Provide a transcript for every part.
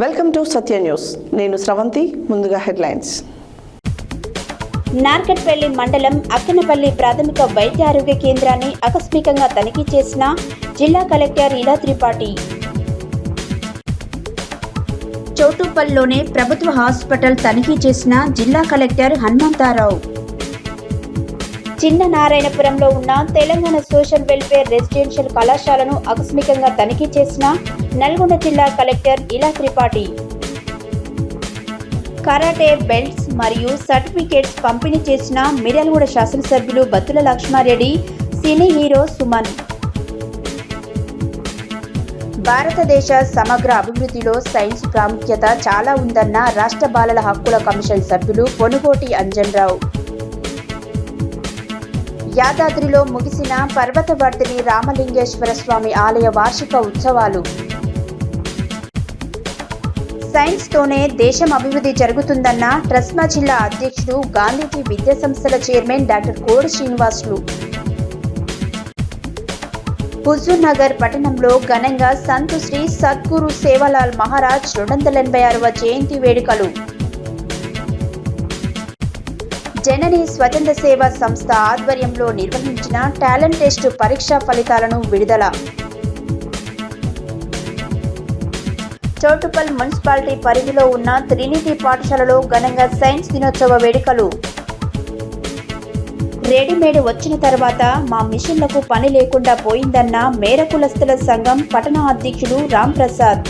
Welcome to Satya news. నేను శ్రవంతి. ముందుగా headlines. Narketpally మండలం అక్కనపల్లి ప్రాథమిక వైద్య ఆరోగ్య కేంద్రాన్ని ఆకస్మికంగా తనిఖీ చేసిన జిల్లా కలెక్టర్ ఇలా త్రిపాఠి. చౌటుప్పల్లోనే ప్రభుత్వ హాస్పిటల్ తనిఖీ చేసిన జిల్లా కలెక్టర్ హనుమంతారావు. చిన్న నారాయణపురంలో ఉన్న తెలంగాణ సోషల్ వెల్ఫేర్ రెసిడెన్షియల్ కళాశాలను ఆకస్మికంగా తనిఖీ చేసిన నల్గొండ జిల్లా కలెక్టర్ ఇలా త్రిపాఠి. కరాటే బెల్ట్స్ మరియు సర్టిఫికేట్స్ పంపిణీ చేసిన మిర్యాలగూడ శాసనసభ్యులు బత్తుల లక్ష్మారెడ్డి, సినీ హీరో సుమన్. భారతదేశ సమగ్ర అభివృద్ధిలో సైన్స్ ప్రాముఖ్యత చాలా ఉందన్న రాష్ట్ర బాలల హక్కుల కమిషన్ సభ్యులు పొనుగోటి అంజన్రావు. యాదాద్రిలో ముగిసిన పర్వతవర్ధిని రామలింగేశ్వర స్వామి ఆలయ వార్షిక ఉత్సవాలు. సైన్స్తోనే దేశం అభివృద్ధి జరుగుతుందన్న ట్రస్మా జిల్లా అధ్యక్షుడు, గాంధీజీ విద్యా సంస్థల చైర్మన్ డాక్టర్ కోడి శ్రీనివాసులు. హుజూర్ నగర్ పట్టణంలో ఘనంగా సంత్ శ్రీ సద్గురు సేవాలాల్ మహారాజ్ 286వ జయంతి వేడుకలు. జనని స్వచ్ఛంద సేవా సంస్థ ఆధ్వర్యంలో నిర్వహించిన టాలెంట్ టెస్ట్ పరీక్షా ఫలితాలను విడుదల. చౌటుప్పల్ మున్సిపాలిటీ పరిధిలో ఉన్న ట్రినిటీ పాఠశాలలో ఘనంగా సైన్స్ దినోత్సవ వేడుకలు. రెడీమేడ్ వచ్చిన తర్వాత మా మిషన్లకు పని లేకుండా పోయిందన్న మేర కులస్తుల సంఘం పట్టణ అధ్యక్షుడు రామ్ ప్రసాద్.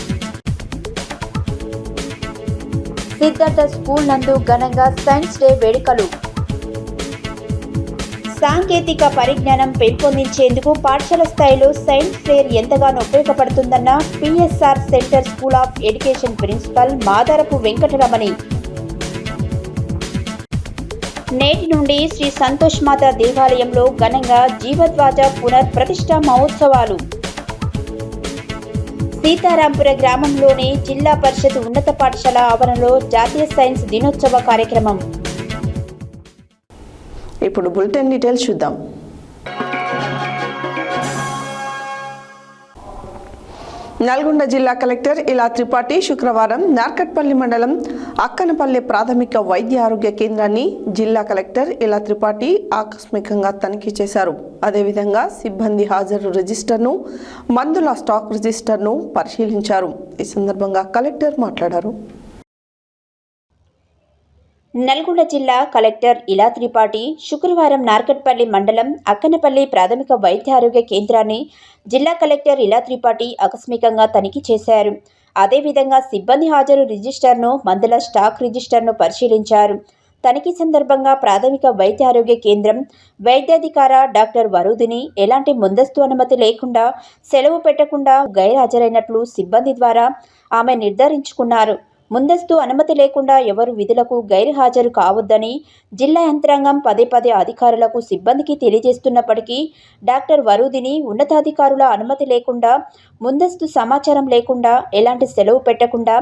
సిద్ధార్థ స్కూల్ నందు ఘనంగా సైన్స్ డే వేడుకలు. సాంకేతిక పరిజ్ఞానం పెంపొందించేందుకు పాఠశాల స్థాయిలో సైన్స్ ఫేర్ ఎంతగానో ఉపయోగపడుతుందన్న PSR centre school of education principal Madarapu Venkataramani. నేటి నుండి శ్రీ సంతోష్ మాత దేవాలయంలో ఘనంగా జీవధ్వజ పునర్ ప్రతిష్ఠా మహోత్సవాలు. సీతారాంపుర గ్రామంలోని జిల్లా పరిషత్ ఉన్నత పాఠశాల ఆవరణలో జాతీయ సైన్స్ దినోత్సవ కార్యక్రమం. ఇప్పుడు బులెటిన్ డీటెయిల్స్ చూద్దాం. నల్గొండ జిల్లా కలెక్టర్ ఇలా త్రిపాఠి శుక్రవారం నార్కట్పల్లి మండలం అక్కనపల్లి ప్రాథమిక వైద్య ఆరోగ్య కేంద్రాన్ని జిల్లా కలెక్టర్ ఇలా త్రిపాఠి ఆకస్మికంగా తనిఖీ చేశారు. అదేవిధంగా సిబ్బంది హాజరు రిజిస్టర్ను, మందుల స్టాక్ రిజిస్టర్ను పరిశీలించారు. ఈ సందర్భంగా కలెక్టర్ మాట్లాడారు. నల్గొండ జిల్లా కలెక్టర్ ఇలా త్రిపాఠి శుక్రవారం నార్కట్పల్లి మండలం అక్కనపల్లి ప్రాథమిక వైద్య ఆరోగ్య కేంద్రాన్ని జిల్లా కలెక్టర్ ఇలా త్రిపాఠి ఆకస్మికంగా తనిఖీ చేశారు. అదేవిధంగా సిబ్బంది హాజరు రిజిస్టర్ను, మందుల స్టాక్ రిజిస్టర్ను పరిశీలించారు. తనిఖీ సందర్భంగా ప్రాథమిక వైద్య ఆరోగ్య కేంద్రం వైద్యాధికార డాక్టర్ వరుదిని ఎలాంటి ముందస్తు అనుమతి లేకుండా, సెలవు పెట్టకుండా గైర్హాజరైనట్లు సిబ్బంది ద్వారా ఆమె నిర్ధారించుకున్నారు. ముందస్తు అనుమతి లేకుండా ఎవరు విధులకు గైర్హాజరు కావద్దని జిల్లా యంత్రాంగం పదే పదే అధికారులకు, సిబ్బందికి తెలియజేస్తున్నప్పటికీ డాక్టర్ వరుదిని ఉన్నతాధికారుల అనుమతి లేకుండా, ముందస్తు సమాచారం లేకుండా, ఎలాంటి సెలవు పెట్టకుండా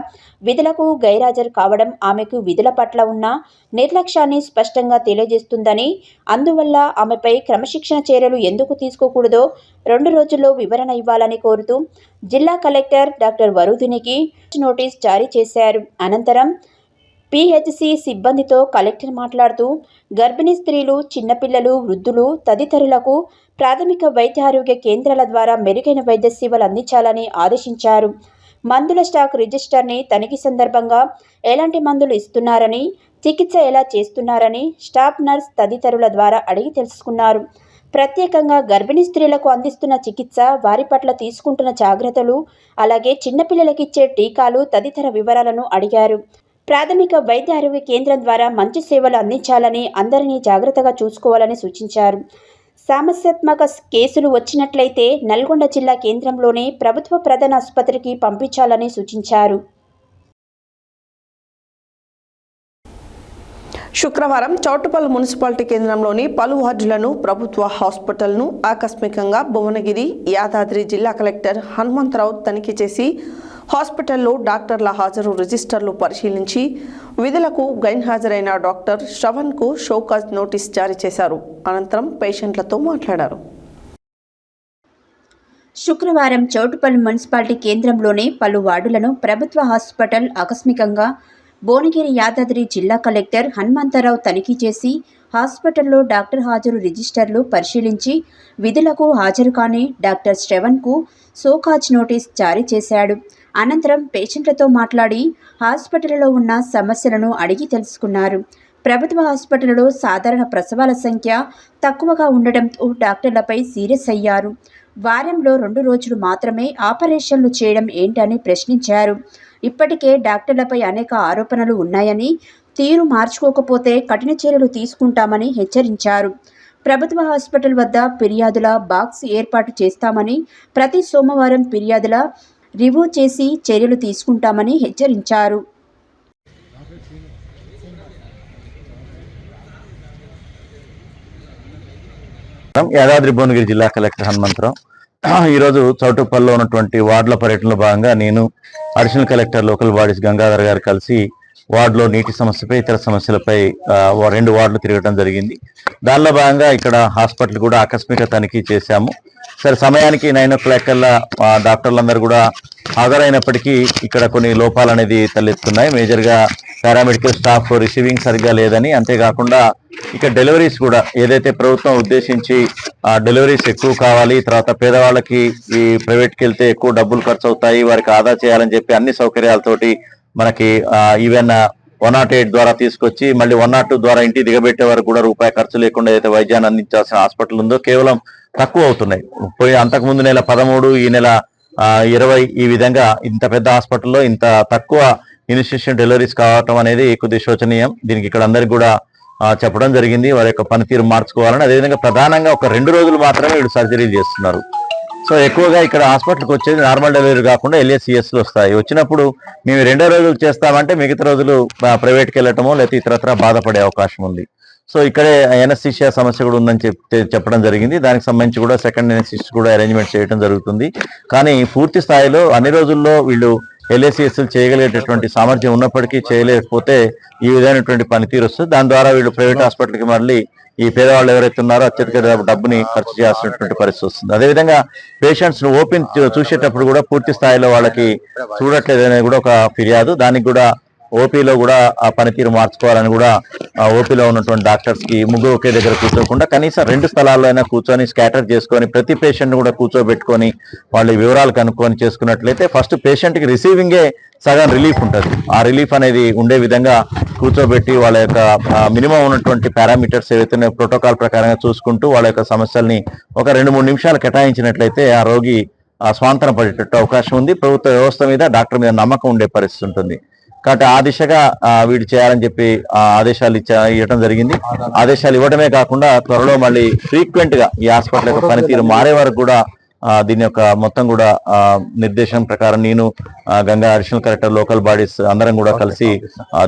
విధులకు గైర్హాజరు కావడం ఆమెకు విధుల పట్ల ఉన్న నిర్లక్ష్యాన్ని స్పష్టంగా తెలియజేస్తుందని, అందువల్ల ఆమెపై క్రమశిక్షణ చర్యలు ఎందుకు తీసుకోకూడదో 2 రోజుల్లో వివరణ ఇవ్వాలని కోరుతూ జిల్లా కలెక్టర్ డాక్టర్ వరుదినికి నోటీస్ జారీ చేశారు. అనంతరం పిహెచ్సి సిబ్బందితో కలెక్టర్ మాట్లాడుతూ గర్భిణీ స్త్రీలు, చిన్నపిల్లలు, వృద్ధులు తదితరులకు ప్రాథమిక వైద్య ఆరోగ్య కేంద్రాల ద్వారా మెరుగైన వైద్య సేవలు అందించాలని ఆదేశించారు. మందుల స్టాక్ రిజిస్టర్ని తనిఖీ సందర్భంగా ఎలాంటి మందులు ఇస్తున్నారని, చికిత్స ఎలా చేస్తున్నారని స్టాఫ్ నర్స్ తదితరుల ద్వారా అడిగి తెలుసుకున్నారు. ప్రత్యేకంగా గర్భిణీ స్త్రీలకు అందిస్తున్న చికిత్స, వారి పట్ల తీసుకుంటున్న జాగ్రత్తలు, అలాగే చిన్నపిల్లలకిచ్చే టీకాలు తదితర వివరాలను అడిగారు. ప్రాథమిక వైద్య ఆరోగ్య కేంద్రం ద్వారా మంచి సేవలు అందించాలని, అందరినీ జాగ్రత్తగా చూసుకోవాలని సూచించారు. సమస్యాత్మక కేసులు వచ్చినట్లయితే నల్గొండ జిల్లా కేంద్రంలోనే ప్రభుత్వ ప్రధాన ఆసుపత్రికి పంపించాలని సూచించారు. శుక్రవారం చౌటుప్పల్ మున్సిపాలిటీ కేంద్రంలోని పలు వార్డులను, ప్రభుత్వ హాస్పిటల్ను ఆకస్మికంగా భువనగిరి, యాదాద్రి జిల్లా కలెక్టర్ హనుమంతరావు తనిఖీ చేసి హాస్పిటల్లో డాక్టర్ల హాజరు రిజిస్టర్లు పరిశీలించి విధులకు గైర్హాజరైన డాక్టర్ శ్రవణ్కు షోకాజ్ నోటీస్ జారీ చేశారు. అనంతరం పేషెంట్లతో మాట్లాడారు. శుక్రవారం చౌటుపల్లి మున్సిపాలిటీ కేంద్రంలోని పలు వార్డులను ప్రభుత్వ హాస్పిటల్ ఆకస్మికంగా భువనగిరి యాదాద్రి జిల్లా కలెక్టర్ హనుమంతరావు తనిఖీ చేసి హాస్పిటల్లో డాక్టర్ హాజరు రిజిస్టర్లు పరిశీలించి విధులకు హాజరు కాని డాక్టర్ శ్రవణ్కు సోకాజ్ నోటీస్ జారీ చేశాడు. అనంతరం పేషెంట్లతో మాట్లాడి హాస్పిటల్లో ఉన్న సమస్యలను అడిగి తెలుసుకున్నారు. ప్రభుత్వ హాస్పిటల్లో సాధారణ ప్రసవాల సంఖ్య తక్కువగా ఉండడంతో డాక్టర్లపై సీరియస్ అయ్యారు. వారంలో 2 రోజులు మాత్రమే ఆపరేషన్లు చేయడం ఏంటని ప్రశ్నించారు. ఇప్పటికే డాక్టర్లపై అనేక ఆరోపణలు ఉన్నాయని, తీరు మార్చుకోకపోతే కఠిన చర్యలు తీసుకుంటామని హెచ్చరించారు. ప్రభుత్వ హాస్పిటల్ వద్ద ఫిర్యాదుల బాక్స్ ఏర్పాటు చేస్తామని, ప్రతి సోమవారం ఫిర్యాదుల రివ్యూ చేసి చర్యలు తీసుకుంటామని హెచ్చరించారు. యాదాద్రి భువనగిరి జిల్లా కలెక్టర్ హనుమంతరావు ఈరోజు చౌటుప్పల్లో ఉన్నటువంటి వార్డుల పర్యటనలో భాగంగా నేను additional collector local bodies Gangadhar గారు కలిసి వార్డులో నీటి సమస్యపై ఇతర సమస్యలపై 2 వార్డులు తిరగడం జరిగింది. దానిలో భాగంగా ఇక్కడ హాస్పిటల్ కూడా ఆకస్మిక తనిఖీ చేశాము. సరే సమయానికి 9 o'clock కల్లా డాక్టర్లందరూ కూడా హాజరైనప్పటికీ ఇక్కడ కొన్ని లోపాలు అనేది తలెత్తున్నాయి. మేజర్గా పారామెడికల్ స్టాఫ్ రిసీవింగ్ సరిగ్గా లేదని, అంతేకాకుండా ఇక డెలివరీస్ కూడా ఏదైతే ప్రభుత్వం ఉద్దేశించి డెలివరీస్ ఎక్కువ కావాలి, తర్వాత పేదవాళ్ళకి ఈ ప్రైవేట్కి వెళ్తే ఎక్కువ డబ్బులు ఖర్చు అవుతాయి, వారికి ఆదా చేయాలని చెప్పి అన్ని సౌకర్యాలతోటి మనకి ఈవెన్ 108 ద్వారా తీసుకొచ్చి మళ్ళీ 102 ద్వారా ఇంటికి దిగబెట్టే వరకు కూడా రూపాయి ఖర్చు లేకుండా ఏదైతే వైద్యాన్ని అందించాల్సిన హాస్పిటల్ ఉందో కేవలం తక్కువ అవుతున్నాయి. అంతకుముందు నెల 13, ఈ నెల 20 ఈ విధంగా ఇంత పెద్ద హాస్పిటల్లో ఇంత తక్కువ ఇనిషియేషన్ డెలివరీస్ కావటం అనేది కొద్ది శోచనీయం. దీనికి ఇక్కడ అందరికి కూడా చెప్పడం జరిగింది, వారి యొక్క పనితీరు మార్చుకోవాలని. అదేవిధంగా ప్రధానంగా ఒక 2 రోజులు మాత్రమే వీళ్ళు సర్జరీలు చేస్తున్నారు. సో ఎక్కువగా ఇక్కడ హాస్పిటల్కి వచ్చేది నార్మల్ డెలివరీ కాకుండా LACSలు వస్తాయి. వచ్చినప్పుడు మేము 2 రోజులు చేస్తామంటే మిగతా రోజులు ప్రైవేట్కి వెళ్ళటమో లేకపోతే ఇతరత్ర బాధపడే అవకాశం ఉంది. సో ఇక్కడే ఎనస్థీషియా సమస్య కూడా ఉందని చెప్పడం జరిగింది. దానికి సంబంధించి కూడా సెకండ్ ఎనస్థీషియా కూడా అరేంజ్మెంట్ చేయడం జరుగుతుంది. కానీ పూర్తి స్థాయిలో అన్ని రోజుల్లో వీళ్ళు LACSలు చేయగలిగేటటువంటి సామర్థ్యం ఉన్నప్పటికీ చేయలేకపోతే ఈ విధమైనటువంటి పనితీరు వస్తుంది. దాని ద్వారా వీళ్ళు ప్రైవేట్ హాస్పిటల్కి మళ్ళీ ఈ పేదవాళ్ళు ఎవరైతే ఉన్నారో అత్యధిక డబ్బుని ఖర్చు చేయాల్సినటువంటి పరిస్థితి వస్తుంది. అదేవిధంగా పేషెంట్స్ ను ఓపెన్ చూసేటప్పుడు కూడా పూర్తి స్థాయిలో వాళ్ళకి చూడట్లేదు అనేది కూడా ఒక ఫిర్యాదు. దానికి కూడా ఓపీలో కూడా ఆ పనితీరు మార్చుకోవాలని కూడా ఓపీలో ఉన్నటువంటి డాక్టర్స్ కి ముగ్గురు ఒకే దగ్గర కూర్చోకుండా కనీసం 2 స్థలాల్లో అయినా కూర్చొని స్కాటర్ చేసుకొని ప్రతి పేషెంట్ కూడా కూర్చోబెట్టుకొని వాళ్ళ వివరాలు కనుక్కొని చేసుకున్నట్లయితే ఫస్ట్ పేషెంట్ కి రిసీవింగే సగం రిలీఫ్ ఉంటుంది. ఆ రిలీఫ్ అనేది ఉండే విధంగా కూర్చోబెట్టి వాళ్ళ యొక్క మినిమం ఉన్నటువంటి పారామీటర్స్ ఏవైతే ప్రోటోకాల్ ప్రకారంగా చూసుకుంటూ వాళ్ళ యొక్క సమస్యల్ని ఒక 2-3 నిమిషాలు కేటాయించినట్లయితే ఆ రోగి స్వాంతన పడేటట్టు అవకాశం ఉంది. ప్రభుత్వ వ్యవస్థ మీద డాక్టర్ మీద నమ్మకం ఉండే పరిస్థితి ఉంటుంది. కాబట్టి ఆ దిశగా వీడు చేయాలని చెప్పి ఆదేశాలు ఇవ్వడం జరిగింది. ఆదేశాలు ఇవ్వడమే కాకుండా త్వరలో మళ్ళీ ఫ్రీక్వెంట్ గా ఈ హాస్పిటల్ యొక్క పనితీరు మారే వరకు కూడా దీని యొక్క మొత్తం కూడా నిర్దేశం ప్రకారం నేను Ganga additional collector local bodies అందరం కూడా కలిసి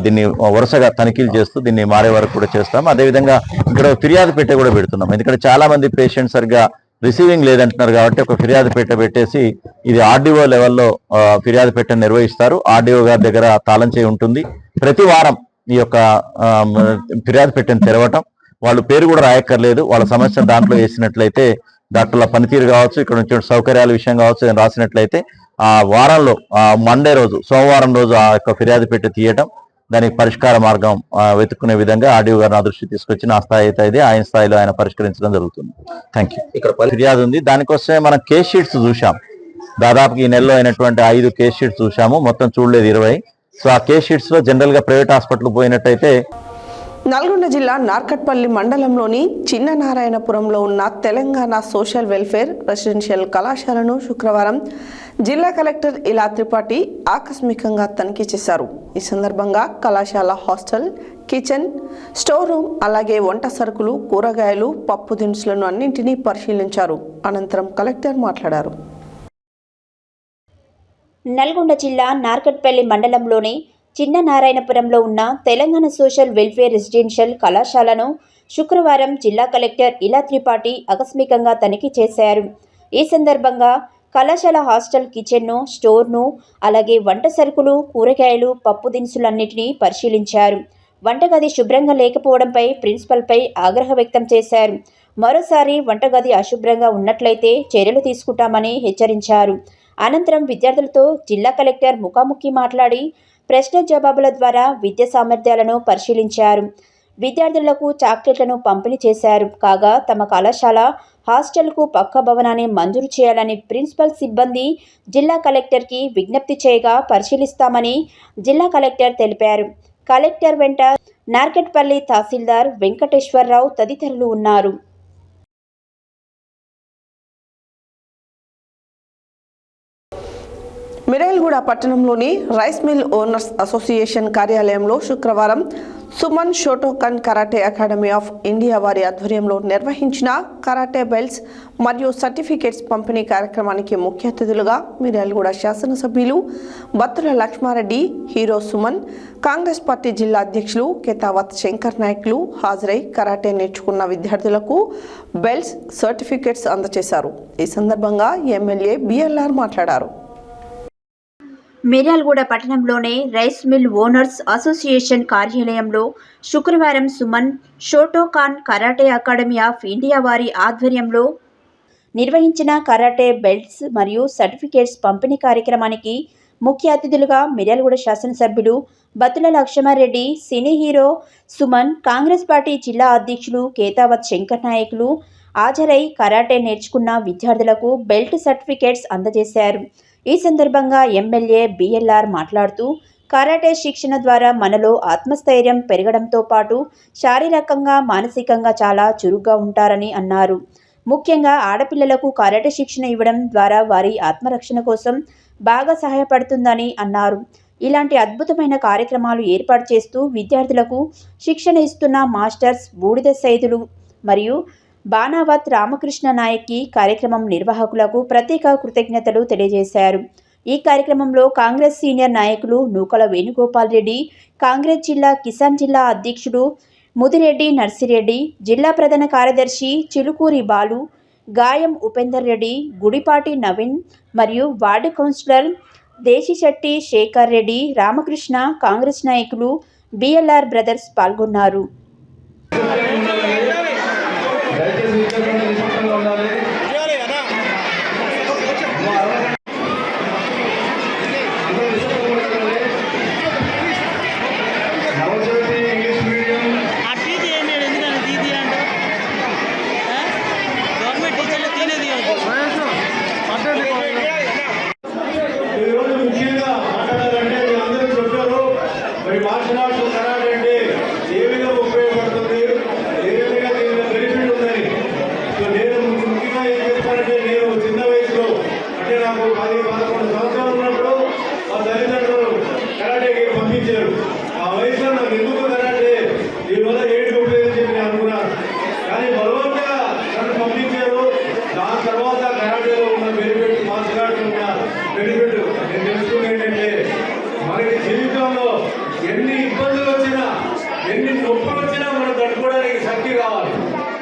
దీన్ని వరుసగా తనిఖీలు చేస్తూ దీన్ని మారే వరకు కూడా చేస్తాం. అదేవిధంగా ఇక్కడ ఫిర్యాదు పెట్టే కూడా పెడుతున్నాం. ఎందుకంటే చాలా మంది పేషెంట్స్ సరిగ్గా రిసీవింగ్ లేదంటున్నారు కాబట్టి ఒక ఫిర్యాదు పెట్టేసి ఇది RDO లెవెల్లో ఫిర్యాదు పెట్టని నిర్వహిస్తారు. RDO గారి దగ్గర తాళం చేయి ఉంటుంది. ప్రతి వారం ఈ యొక్క ఫిర్యాదు పెట్టని తెరవటం, వాళ్ళు పేరు కూడా రాయక్కర్లేదు, వాళ్ళ సమస్య దాంట్లో వేసినట్లయితే డాక్టర్ల పనితీరు కావచ్చు, ఇక్కడ నుంచి సౌకర్యాల విషయం కావచ్చు రాసినట్లయితే ఆ వారంలో మండే రోజు సోమవారం రోజు ఆ యొక్క ఫిర్యాదు పెట్టి తీయటం, దానికి పరిష్కార మార్గం వెతుక్కునే విధంగా RDO గారిని దృష్టి తీసుకొచ్చి నా స్థాయి అయితే ఇది ఆయన స్థాయిలో ఆయన పరిష్కరించడం జరుగుతుంది. Thank you. ఇక్కడ ఫిర్యాదు ఉంది, దానికోసమే మనం కేస్ షీట్స్ చూసాం. దాదాపు ఈ నెలలో అయినటువంటి 5 కేస్ షీట్స్ చూసాము, మొత్తం చూడలేదు 20. సో ఆ కేస్ షీట్స్ లో జనరల్ గా ప్రైవేట్ హాస్పిటల్ పోయినట్టయితే నల్గొండ జిల్లా నార్కట్పల్లి మండలంలోని చిన్ననారాయణపురంలో ఉన్న తెలంగాణ సోషల్ వెల్ఫేర్ రెసిడెన్షియల్ కళాశాలను శుక్రవారం జిల్లా కలెక్టర్ ఇలా త్రిపాఠి ఆకస్మికంగా తనిఖీ చేశారు. ఈ సందర్భంగా కళాశాల హాస్టల్, కిచెన్, స్టోర్ రూమ్, అలాగే వంట సరుకులు, కూరగాయలు, పప్పు దినుసులను అన్నింటినీ పరిశీలించారు. అనంతరం కలెక్టర్ మాట్లాడారు. నల్గొండ జిల్లా నార్కట్పల్లి మండలంలోని చిన్ననారాయణపురంలో ఉన్న తెలంగాణ సోషల్ వెల్ఫేర్ రెసిడెన్షియల్ కళాశాలను శుక్రవారం జిల్లా కలెక్టర్ ఇలా త్రిపాఠి ఆకస్మికంగా తనిఖీ చేశారు. ఈ సందర్భంగా కళాశాల హాస్టల్, కిచెన్ను, స్టోర్ను, అలాగే వంట సరుకులు, కూరగాయలు, పప్పు దినుసులన్నింటినీ పరిశీలించారు. వంటగది శుభ్రంగా లేకపోవడంపై ప్రిన్సిపల్పై ఆగ్రహం వ్యక్తం చేశారు. మరోసారి వంటగది అశుభ్రంగా ఉన్నట్లయితే చర్యలు తీసుకుంటామని హెచ్చరించారు. అనంతరం విద్యార్థులతో జిల్లా కలెక్టర్ ముఖాముఖి మాట్లాడి ప్రశ్న జవాబుల ద్వారా విద్యా సామర్థ్యాలను పరిశీలించారు. విద్యార్థులకు చాక్లెట్లను పంపిణీ చేశారు. కాగా తమ కళాశాల హాస్టల్కు పక్క భవనాన్ని మంజూరు చేయాలని ప్రిన్సిపల్ సిబ్బంది జిల్లా కలెక్టర్కి విజ్ఞప్తి చేయగా పరిశీలిస్తామని జిల్లా కలెక్టర్ తెలిపారు. కలెక్టర్ వెంట నార్కెట్పల్లి తహసీల్దార్ వెంకటేశ్వరరావు తదితరులు ఉన్నారు. మిర్యాలగూడ పట్టణంలోని రైస్ మిల్ ఓనర్స్ అసోసియేషన్ కార్యాలయంలో శుక్రవారం Suman Shotokan karate academy of India వారి ఆధ్వర్యంలో నిర్వహించిన కరాటే బెల్ట్స్ మరియు సర్టిఫికేట్స్ పంపిణీ కార్యక్రమానికి ముఖ్య అతిథులుగా మిర్యాలగూడ శాసనసభ్యులు బత్తుల లక్ష్మారెడ్డి, హీరో సుమన్, కాంగ్రెస్ పార్టీ జిల్లా అధ్యక్షులు కేతావత్ శంకర్ నాయకులు హాజరై కరాటే నేర్చుకున్న విద్యార్థులకు బెల్ట్స్, సర్టిఫికేట్స్ అందజేశారు. ఈ సందర్భంగా ఎమ్మెల్యే బిఎల్ఆర్ మాట్లాడారు. మిర్యాలగూడ పట్టణంలోని రైస్ మిల్ ఓనర్స్ అసోసియేషన్ కార్యాలయంలో శుక్రవారం Suman Shotokan karate academy of India వారి ఆధ్వర్యంలో నిర్వహించిన కరాటే బెల్ట్స్ మరియు సర్టిఫికేట్స్ పంపిణీ కార్యక్రమానికి ముఖ్య అతిథులుగా మిర్యాలగూడ శాసనసభ్యులు Bathula Lakshma Reddy, cine hero Suman, Congress party జిల్లా అధ్యక్షులు కేతావత్ శంకర్ నాయకులు హాజరై కరాటే నేర్చుకున్న విద్యార్థులకు బెల్ట్ సర్టిఫికేట్స్ అందజేశారు. ఈ సందర్భంగా ఎమ్మెల్యే బిఎల్ఆర్ మాట్లాడుతూ కరాటే శిక్షణ ద్వారా మనలో ఆత్మస్థైర్యం పెరగడంతో పాటు శారీరకంగా, మానసికంగా చాలా చురుగ్గా ఉంటారని అన్నారు. ముఖ్యంగా ఆడపిల్లలకు కరాటే శిక్షణ ఇవ్వడం ద్వారా వారి ఆత్మరక్షణ కోసం బాగా సహాయపడుతుందని అన్నారు. ఇలాంటి అద్భుతమైన కార్యక్రమాలు ఏర్పాటు చేస్తూ విద్యార్థులకు శిక్షణ ఇస్తున్న మాస్టర్స్ బూడిద సైదులు మరియు బాణావత్ రామకృష్ణ నాయక్కి కార్యక్రమం నిర్వాహకులకు ప్రత్యేక కృతజ్ఞతలు తెలియజేశారు. ఈ కార్యక్రమంలో కాంగ్రెస్ సీనియర్ నాయకులు నూకల వేణుగోపాల్ రెడ్డి, కాంగ్రెస్ జిల్లా కిసాన్ జిల్లా అధ్యక్షుడు ముదిరెడ్డి నర్సిరెడ్డి, జిల్లా ప్రధాన కార్యదర్శి చిలుకూరి బాలు, గాయం ఉపేందర్ రెడ్డి, గుడిపాటి నవీన్ మరియు వార్డు కౌన్సిలర్ దేశిశెట్టి శేఖర్ రెడ్డి, రామకృష్ణ, కాంగ్రెస్ నాయకులు, బిఎల్ఆర్ బ్రదర్స్ పాల్గొన్నారు.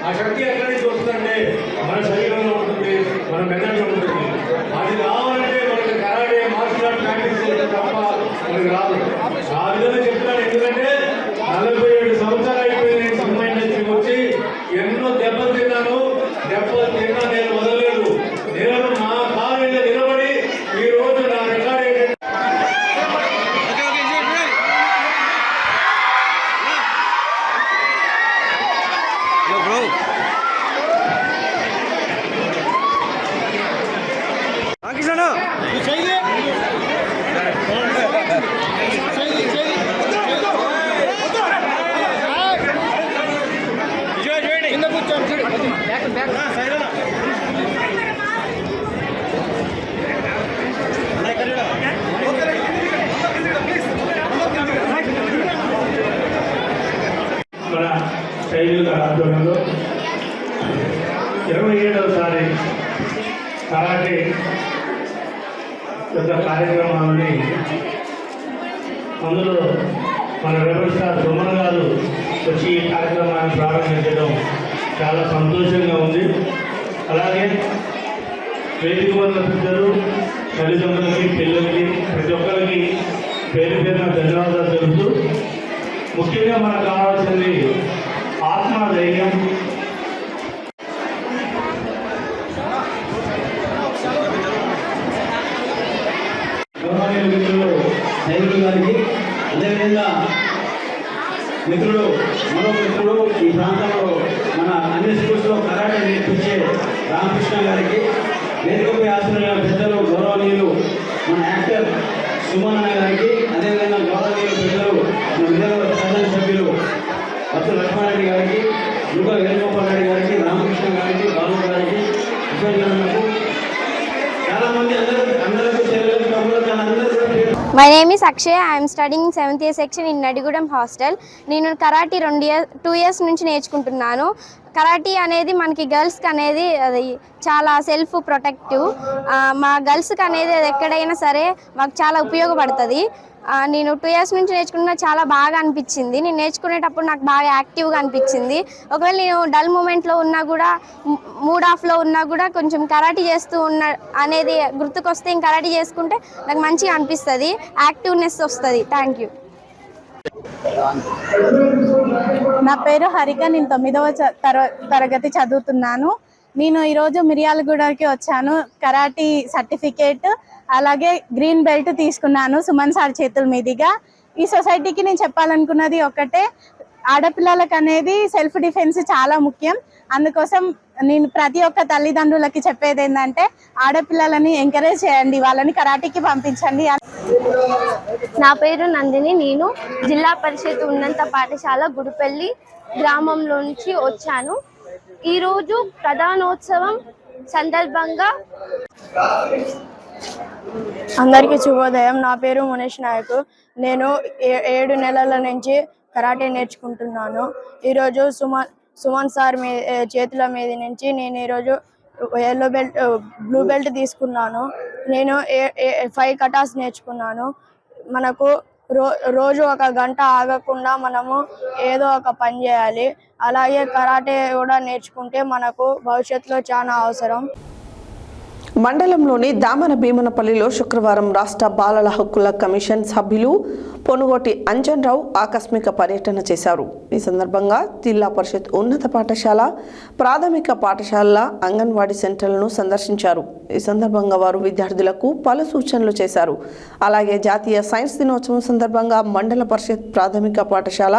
ఆ శక్తి ఎక్కడి నుంచి వస్తుందంటే మన శరీరంలో ఉంటుంది, మన మెదడులో ఉంటుంది. అది రావాలంటే మనకి కరాటే మార్షల్ ఆర్ట్ ప్రాక్టీస్ చేస్తే తప్ప మనకి రాదు. ఆ విధంగా చెప్తాను. ఎందుకంటే 47 సంవత్సరాలు అయిపోయి నేను సినిమా ఇండస్ట్రీకి వచ్చి ఎన్నో దెబ్బలు తిన్నాను. దెబ్బలు తిన్నా నేను వదలలేదు. నేను నా కాలు మీద నిలబడి ఈ రోజు నా రికార్డ్ ఏంటంటే మన శైలుల ఆధ్వర్యంలో 27వసారి కరాటే యొక్క కార్యక్రమాలని అందులో మన రెబల్ స్టార్ సుమన్ గారు వచ్చి ఈ కార్యక్రమాన్ని ప్రారంభించడం చాలా సంతోషంగా ఉంది. అలాగే వేదిక వల్ల పెద్దలు, తల్లిదండ్రులకి, పిల్లలకి, ప్రతి ఒక్కరికి పేరు పేరున ధన్యవాదాలు తెలుపుతూ, ముఖ్యంగా మనకు కావాల్సింది ఆత్మధైర్యం. అదేవిధంగా మరో మిత్రుడు ఈ ప్రాంతంలో మన అన్ని స్కూల్స్లో కరాటే నేర్పించే రామకృష్ణ గారికి, వేదికపై ఆశ్రయ పెద్దలు గౌరవనీయులు మన యాక్టర్ సుమన్ అన్న గారికి, అదేవిధంగా గౌరవనీయులు పెద్దలు మన విజయవాడ శాసనసభ్యులు పత్తు లక్ష్మారెడ్డి గారికి, దుర్గా వేణుగోపాల్ రెడ్డి గారికి, రామకృష్ణ గారికి, బాబు గారికి, ఉపయోగాలకు చాలామంది అందరికీ చెల్లెలు తమ్ముళ్ళు అందరూ కూడా My name is Akshay. I am studying 7th year section in Nadigudam hostel. నేను కరాటీ 2 years నుంచి నేర్చుకుంటున్నాను. కరాటీ అనేది మనకి గర్ల్స్కి అనేది అది చాలా సెల్ఫ్ ప్రొటెక్టివ్. మా గర్ల్స్కి అనేది అది ఎక్కడైనా సరే మాకు చాలా ఉపయోగపడుతుంది. నేను 2 years నుంచి నేర్చుకున్నా చాలా బాగా అనిపించింది. నేను నేర్చుకునేటప్పుడు నాకు బాగా యాక్టివ్గా అనిపించింది. ఒకవేళ నేను డల్ మూమెంట్లో ఉన్నా కూడా, మూడ్ ఆఫ్లో ఉన్నా కూడా కొంచెం కరాటీ చేస్తూ ఉన్న అనేది గుర్తుకొస్తే ఇంక కరాటీ చేసుకుంటే నాకు మంచిగా అనిపిస్తుంది, యాక్టివ్నెస్ వస్తుంది. Thank you. నా పేరు హరిక. నేను 9వ తరగతి చదువుతున్నాను. నేను ఈరోజు మిర్యాలగూడకి వచ్చాను. కరాటీ సర్టిఫికేట్ అలాగే గ్రీన్ బెల్ట్ తీసుకున్నాను సుమన్ సార్ చేతుల మీదుగా. ఈ సొసైటీకి నేను చెప్పాలనుకున్నది ఒకటే, ఆడపిల్లలకు అనేది సెల్ఫ్ డిఫెన్స్ చాలా ముఖ్యం. అందుకోసం నేను ప్రతి ఒక్క తల్లిదండ్రులకి చెప్పేది ఏంటంటే, ఆడపిల్లలని ఎంకరేజ్ చేయండి, వాళ్ళని కరాటీకి పంపించండి. నా పేరు నందిని. నేను జిల్లా పరిషత్ ఉన్నత పాఠశాల గుడిపల్లి గ్రామంలో నుంచి వచ్చాను. ఈరోజు ప్రధానోత్సవం సందర్భంగా అందరికీ శుభోదయం. నా పేరు మునేష్ నాయక్. నేను 7 నెలల నుంచి కరాటే నేర్చుకుంటున్నాను. ఈరోజు సుమన్ సార్ చేతుల మీద నుంచి నేను ఈరోజు బ్లూ బెల్ట్ తీసుకున్నాను. నేను 5 కటాస్ నేర్చుకున్నాను. మనకు రోజు 1 గంట ఆగకుండా మనము ఏదో ఒక పని చేయాలి. అలాగే కరాటే కూడా నేర్చుకుంటే మనకు భవిష్యత్తులో చాలా అవసరం. మండలంలోని దామన భీమనపల్లిలో శుక్రవారం రాష్ట్ర బాలల హక్కుల కమిషన్ సభ్యులు పొనుగోటి అంజన్ రావు ఆకస్మిక పర్యటన చేశారు. ఈ సందర్భంగా జిల్లా పరిషత్ ఉన్నత పాఠశాల, ప్రాథమిక పాఠశాలల అంగన్వాడీ సెంటర్లను సందర్శించారు. ఈ సందర్భంగా వారు విద్యార్థులకు పలు సూచనలు చేశారు. అలాగే జాతీయ సైన్స్ దినోత్సవం సందర్భంగా మండల పరిషత్ ప్రాథమిక పాఠశాల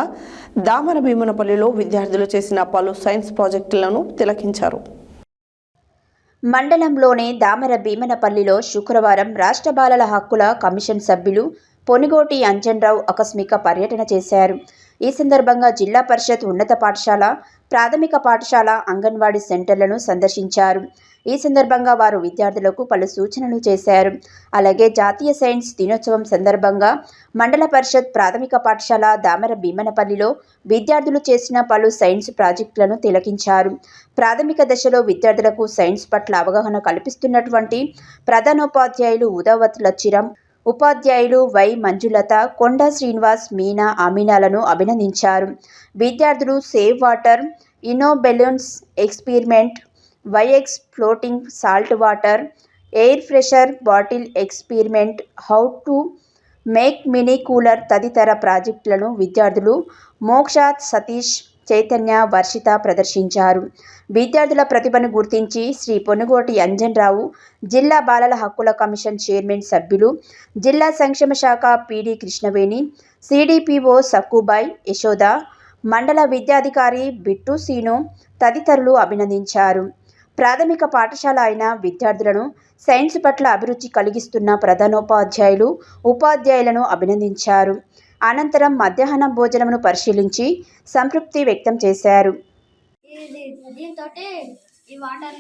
దామన భీమనపల్లిలో విద్యార్థులు చేసిన పలు సైన్స్ ప్రాజెక్టులను తిలకించారు. మండలంలోని దామర భీమనపల్లిలో శుక్రవారం రాష్ట్ర బాలల హక్కుల కమిషన్ సభ్యులు పొనుగోటి అంజన్ రావు ఆకస్మిక పర్యటన చేశారు. ఈ సందర్భంగా జిల్లా పరిషత్ ఉన్నత పాఠశాల, ప్రాథమిక పాఠశాల అంగన్వాడీ సెంటర్లను సందర్శించారు. ఈ సందర్భంగా వారు విద్యార్థులకు పలు సూచనలు చేశారు. అలాగే జాతీయ సైన్స్ దినోత్సవం సందర్భంగా మండల పరిషత్ ప్రాథమిక పాఠశాల దామర భీమనపల్లిలో విద్యార్థులు చేసిన పలు సైన్స్ ప్రాజెక్టులను తిలకించారు. ప్రాథమిక దశలో విద్యార్థులకు సైన్స్ పట్ల అవగాహన కల్పిస్తున్నటువంటి ప్రధానోపాధ్యాయులు ఉదావత్ లచ్చిరం, ఉపాధ్యాయులు వై మంజులత, కొండ శ్రీనివాస్, మీనా, అమీనాలను అభినందించారు. విద్యార్థులు save water, Eno balloons experiment, y x floating salt water, air fresher bottle experiment, how to make mini cooler తదితర ప్రాజెక్టులను విద్యార్థులు మోక్షాత్, సతీష్, చైతన్య, వర్షిత ప్రదర్శించారు. విద్యార్థుల ప్రతిభను గుర్తించి శ్రీ పొనుగోటి అంజన్ రావు జిల్లా బాలల హక్కుల కమిషన్ చైర్మన్ సభ్యులు, జిల్లా సంక్షేమ శాఖ పీడీ కృష్ణవేణి, సిడిపిఓ సక్కుబాయ్, యశోద, మండల విద్యాధికారి బిట్టు సీను తదితరులు అభినందించారు. ప్రాథమిక పాఠశాల అయిన విద్యార్థులను సైన్స్ పట్ల అభిరుచి కలిగిస్తున్న ప్రధానోపాధ్యాయులు, ఉపాధ్యాయులను అభినందించారు. అనంతరం మధ్యాహ్నం భోజనమును పరిశీలించి సంతృప్తి వ్యక్తం చేశారు. ఈ వాటర్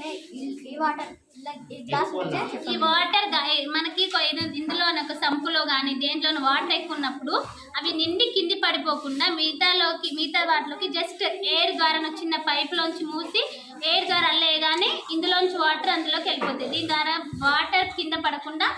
మనకి ఇందులో ఒక సంపులో కానీ దేంట్లోనూ వాటర్ ఎక్కువ ఉన్నప్పుడు అవి నిండి కింది పడిపోకుండా మిగతా వాటిలోకి జస్ట్ ఎయిర్ ద్వారా చిన్న పైప్లోంచి మూసి ఎయిర్ ద్వారా అల్లేయగానే ఇందులోంచి వాటర్ అందులోకి వెళ్ళిపోతుంది. దీని ద్వారా వాటర్ కింద పడకుండా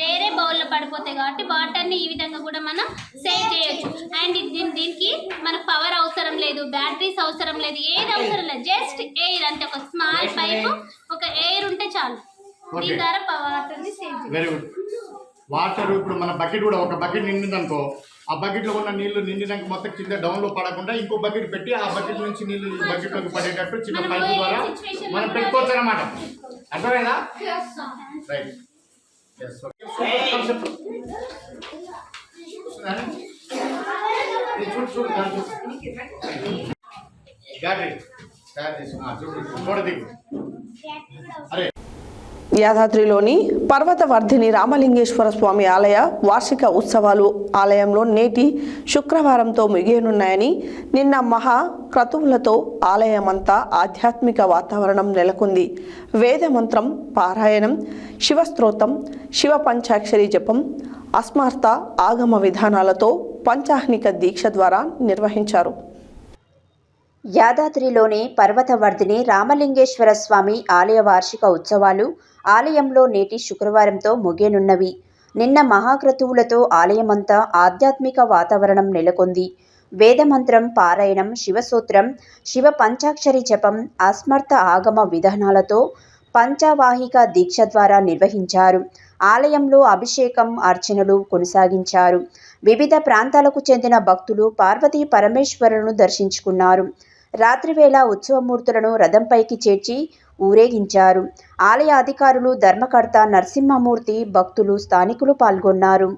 వేరే బౌల్లో పడిపోతాయి కాబట్టి వాటర్ని ఈ విధంగా కూడా మనం సేవ్ చేయొచ్చు. అండ్ దీనికి మనకు పవర్ అవసరం లేదు, బ్యాటరీస్ అవసరం లేదు, ఏది అవసరం లేదు, జస్ట్ ఎయిర్ అంటే ఒక స్మాల్ పైప్, ఒక ఎయిర్ ఉంటే చాలు. దీని ద్వారా వాటర్ని సేవ్ చేయొచ్చు. Very good. వాటర్ ఇప్పుడు మన బకెట్ కూడా ఒక బకెట్ నిండిందనుకో, ఆ బకెట్లో ఉన్న నీళ్లు నిండినాక మొత్తం కింద డౌన్లో పడకుండా ఇంకో బకెట్ పెట్టి ఆ బకెట్ నుంచి నీళ్లు ఈ బకెట్లోకి పడేటట్టు చిన్న పైపు ద్వారా మనం పెట్టుకోవచ్చు అన్నమాట. అర్థమైనా? రైట్. చూడు బ్యాటరీ తయారు చేసి చూడు దిగు. అరే యాదాద్రిలోని పర్వతవర్ధిని రామలింగేశ్వర స్వామి ఆలయ వార్షిక ఉత్సవాలు ఆలయంలో నేటి శుక్రవారంతో ముగియనున్నాయని నిన్న మహా క్రతువులతో ఆలయమంతా ఆధ్యాత్మిక వాతావరణం నెలకొంది. వేదమంత్రం పారాయణం, శివస్తోత్రం, శివ పంచాక్షరి జపం, అస్మార్త ఆగమ విధానాలతో పంచాహ్నిక దీక్ష ద్వారా నిర్వహించారు. యాదాద్రిలోని పర్వతవర్ధిని రామలింగేశ్వర స్వామి ఆలయ వార్షిక ఉత్సవాలు ఆలయంలో నేటి శుక్రవారంతో ముగియనున్నవి. నిన్న మహాక్రతువులతో ఆలయమంతా ఆధ్యాత్మిక వాతావరణం నెలకొంది. వేదమంత్రం పారాయణం, శివసూత్రం, శివ పంచాక్షరి జపం, అస్మర్థ ఆగమ విధానాలతో పంచవాహిక దీక్ష ద్వారా నిర్వహించారు. ఆలయంలో అభిషేకం, అర్చనలు కొనసాగించారు. వివిధ ప్రాంతాలకు చెందిన భక్తులు పార్వతీ పరమేశ్వరులను దర్శించుకున్నారు. రాత్రివేళ ఉత్సవమూర్తులను రథంపైకి చేర్చి ఊరేగించారు. ఆలయ అధికారులు, ధర్మకర్త నరసింహమూర్తి, భక్తులు, స్థానికులు పాల్గొన్నారు.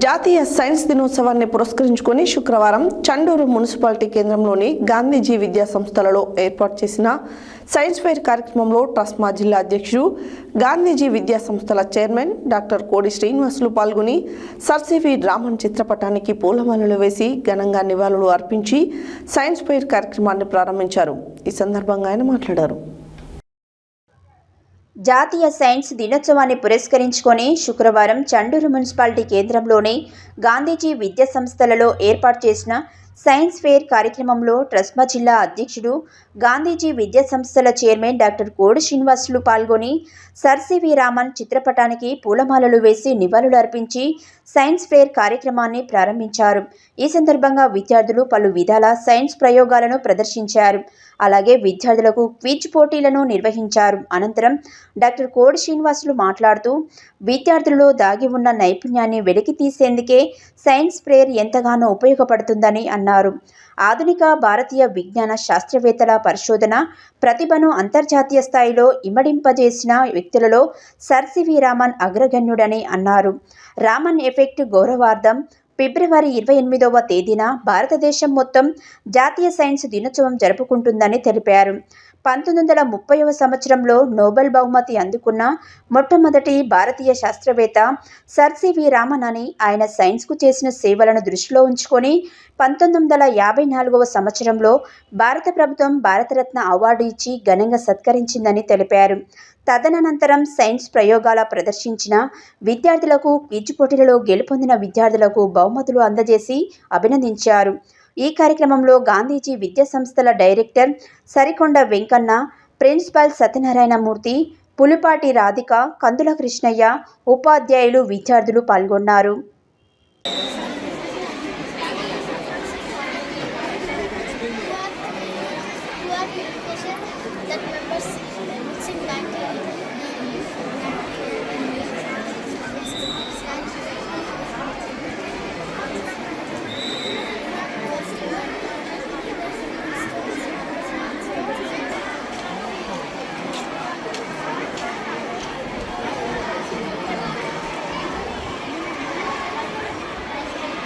జాతీయ సైన్స్ దినోత్సవాన్ని పురస్కరించుకొని శుక్రవారం చండూరు మున్సిపాలిటీ కేంద్రంలోని గాంధీజీ విద్యా సంస్థలలో ఏర్పాటు చేసిన సైన్స్ ఫెయిర్ కార్యక్రమంలో ట్రస్మా జిల్లా అధ్యక్షుడు, గాంధీజీ విద్యా సంస్థల చైర్మన్ డాక్టర్ కోడి శ్రీనివాసులు పాల్గొని సర్ సివి రామన్ చిత్రపటానికి పూలమాలలు వేసి ఘనంగా నివాళులు అర్పించి సైన్స్ ఫెయిర్ కార్యక్రమాన్ని ప్రారంభించారు. ఈ సందర్భంగా ఆయన మాట్లాడారు. జాతీయ సైన్స్ దినోత్సవాన్ని పురస్కరించుకొని శుక్రవారం చండూరు మున్సిపాలిటీ కేంద్రంలోని గాంధీజీ విద్యా సంస్థలలో ఏర్పాటు చేసిన సైన్స్ ఫెయిర్ కార్యక్రమంలో ట్రస్మా జిల్లా అధ్యక్షుడు, గాంధీజీ విద్యా సంస్థల చైర్మన్ డాక్టర్ కోడి శ్రీనివాసులు పాల్గొని సర్ సివి రామన్ చిత్రపటానికి పూలమాలలు వేసి నివాళులు అర్పించి సైన్స్ ఫెయిర్ కార్యక్రమాన్ని ప్రారంభించారు. ఈ సందర్భంగా విద్యార్థులు పలు విధాల సైన్స్ ప్రయోగాలను ప్రదర్శించారు. అలాగే విద్యార్థులకు క్విజ్ పోటీలను నిర్వహించారు. అనంతరం డాక్టర్ కోడి శ్రీనివాసులు మాట్లాడుతూ విద్యార్థులలో దాగి ఉన్న నైపుణ్యాన్ని వెలికి తీసేందుకే సైన్స్ ఫెయిర్ ఎంతగానో ఉపయోగపడుతుందని అన్నారు. ఆధునిక భారతీయ విజ్ఞాన శాస్త్రవేత్తల పరిశోధన ప్రతిభను అంతర్జాతీయ స్థాయిలో ఇమడింపజేసిన వ్యక్తులలో సర్ సివి రామన్ అగ్రగణ్యుడని అన్నారు. రామన్ ఎఫెక్ట్ గౌరవార్థం ఫిబ్రవరి 28వ తేదీన భారతదేశం మొత్తం జాతీయ సైన్స్ దినోత్సవం జరుపుకుంటుందని తెలిపారు. 1930వ సంవత్సరంలో నోబెల్ బహుమతి అందుకున్న మొట్టమొదటి భారతీయ శాస్త్రవేత్త సర్ సివి రామన్ అని ఆయన సైన్స్కు చేసిన సేవలను దృష్టిలో ఉంచుకొని 1954వ సంవత్సరంలో భారత ప్రభుత్వం భారతరత్న అవార్డు ఇచ్చి ఘనంగా సత్కరించిందని తెలిపారు. తదనంతరం సైన్స్ ప్రయోగాల ప్రదర్శించిన విద్యార్థులకు క్విజ్ పోటీలలో గెలుపొందిన విద్యార్థులకు బహుమతులు అందజేసి అభినందించారు. ఈ కార్యక్రమంలో గాంధీజీ విద్యా సంస్థల డైరెక్టర్ సరికొండ వెంకన్న, ప్రిన్సిపల్ సత్యనారాయణమూర్తి, పులిపాటి రాధిక, కందుల కృష్ణయ్య, ఉపాధ్యాయులు, విద్యార్థులు పాల్గొన్నారు.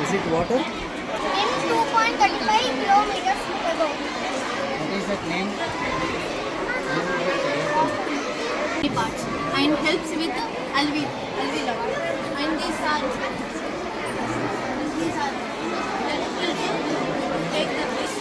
Is it water? In 2.35 kilometers ago. What is that name? Parts and helps with alveoli. And these are helpful to take the breath.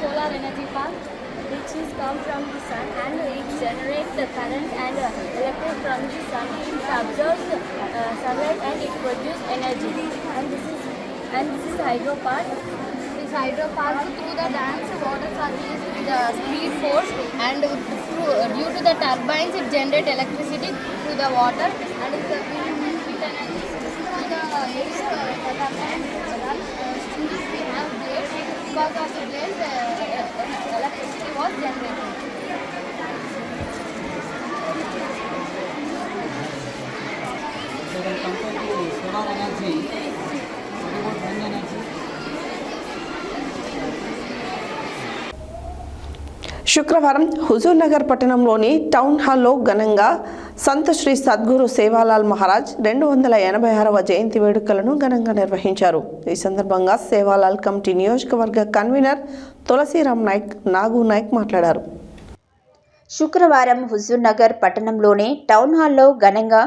solar energy park, which is come from the sun and it generates the current and electric from the sun. It absorbs sunlight and it produces energy. And this is hydro park. This hydro park, through the dams, water are released with the speed force, and due to the turbines, it generates electricity through the water, and it's a with energy through the turbines. We have blades. Because of the blades, electricity was generated. So when compared to solar energy, what about wind energy? శుక్రవారం హుజూర్నగర్ పట్టణంలోని town హాల్లో ఘనంగా సంత్ శ్రీ సద్గురు సేవాలాల్ మహారాజ్ 286వ జయంతి వేడుకలను ఘనంగా నిర్వహించారు. ఈ సందర్భంగా Sevalal committee నియోజకవర్గ కన్వీనర్ తులసిరామ్ నాయక్, నాగు నాయక్ మాట్లాడారు. శుక్రవారం హుజూర్నగర్ పట్టణంలోని టౌన్ హాల్లో ఘనంగా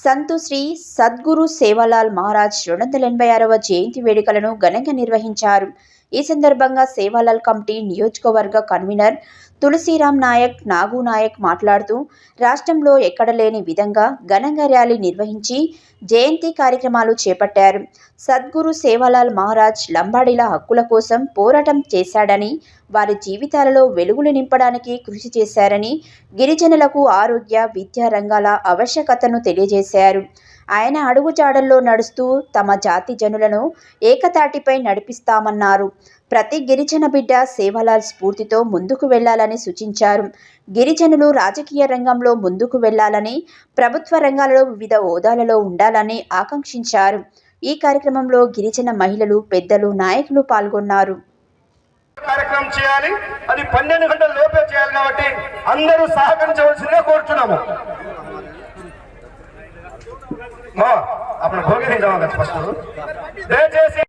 సంత్ శ్రీ సద్గురు సేవాలాల్ మహారాజ్ 286వ జయంతి వేడుకలను ఘనంగా నిర్వహించారు. ఈ సందర్భంగా సేవాలాల్ కమిటీ నియోజకవర్గ కన్వీనర్ తులసిరామ్ నాయక్, నాగు నాయక్ మాట్లాడుతూ రాష్ట్రంలో ఎక్కడ లేని విధంగా ఘనంగా ర్యాలీ నిర్వహించి జయంతి కార్యక్రమాలు చేపట్టారు. సద్గురు సేవాలాల్ మహారాజ్ లంబాడీల హక్కుల కోసం పోరాటం చేశాడని, వారి జీవితాలలో వెలుగులు నింపడానికి కృషి చేశారని, గిరిజనులకు ఆరోగ్య, విద్యా రంగాల ఆవశ్యకతను తెలియజేశారు. ఆయన అడుగుజాడల్లో నడుస్తూ తమ జాతి జనులను ఏకతాటిపై నడిపిస్తామన్నారు. ప్రతి గిరిజన బిడ్డ సేవాలాల్ స్ఫూర్తితో ముందుకు వెళ్లాలని సూచించారు. గిరిజనులు రాజకీయ రంగంలో ముందుకు వెళ్లాలని, ప్రభుత్వ రంగాలలో వివిధ హోదాలలో ఉండాలని ఆకాంక్షించారు. ఈ కార్యక్రమంలో గిరిజన మహిళలు, పెద్దలు, నాయకులు పాల్గొన్నారు. కార్యక్రమం చేయాలి, అది 12 గంటల లోపే చేయాలి కాబట్టి అందరూ సహకరించవలసిందిగా కోరుతున్నాము. అప్పుడు భోగి తింటాం కదా ఫస్ట్. దయచేసి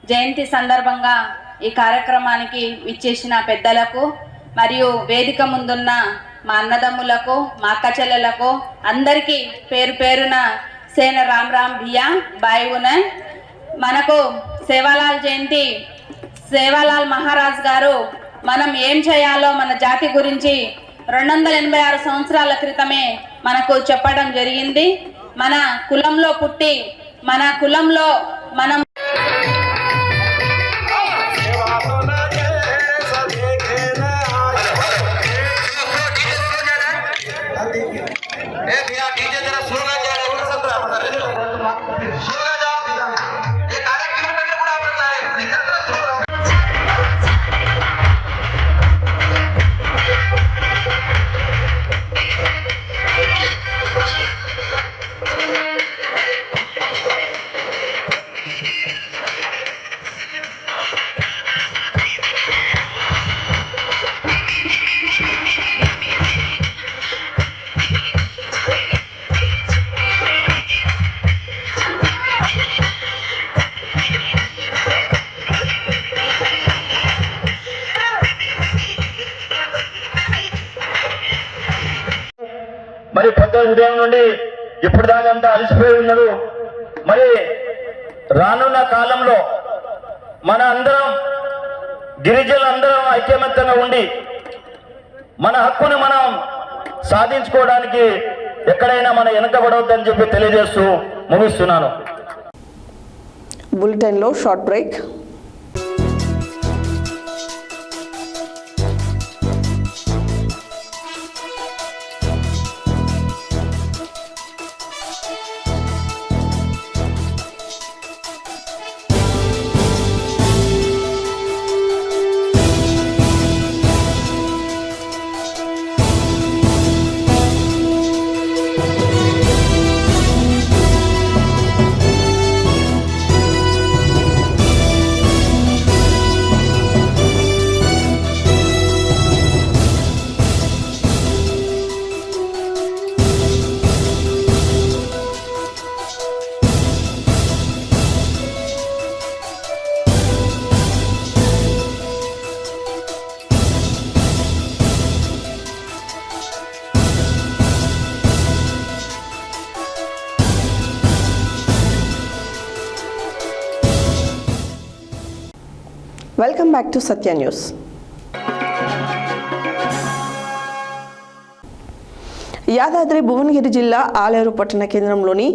జయంతి సందర్భంగా ఈ కార్యక్రమానికి విచ్చేసిన పెద్దలకు మరియు వేదిక ముందున్న మా అన్నదమ్ములకు, మా అక్క చెల్లెలకు అందరికీ పేరు పేరున సేన రామ్ రామ్ భియా బాయ్గున. మనకు సేవాలాల్ జయంతి, సేవాలాల్ మహారాజ్ గారు మనం ఏం చేయాలో మన జాతి గురించి 286 సంవత్సరాల క్రితమే మనకు చెప్పడం జరిగింది. మన కులంలో పుట్టి మన కులంలో మనం మరి పొద్దు ఉదయం నుండి ఇప్పుడు దాకా అంతా అలసిపోయి ఉన్నారు. మరి రానున్న కాలంలో మన అందరం గిరిజనులందరం ఐక్యమత్యంగా ఉండి మన హక్కుని మనం సాధించుకోవడానికి ఎక్కడైనా మనం వెనకబడవద్దని చెప్పి తెలియజేస్తూ ముగిస్తున్నాను. బులెటిన్లో short break. Welcome back to Satya news. Yadadri Bhuvanagiri జిల్లా ఆలేరు పట్టణ కేంద్రంలోని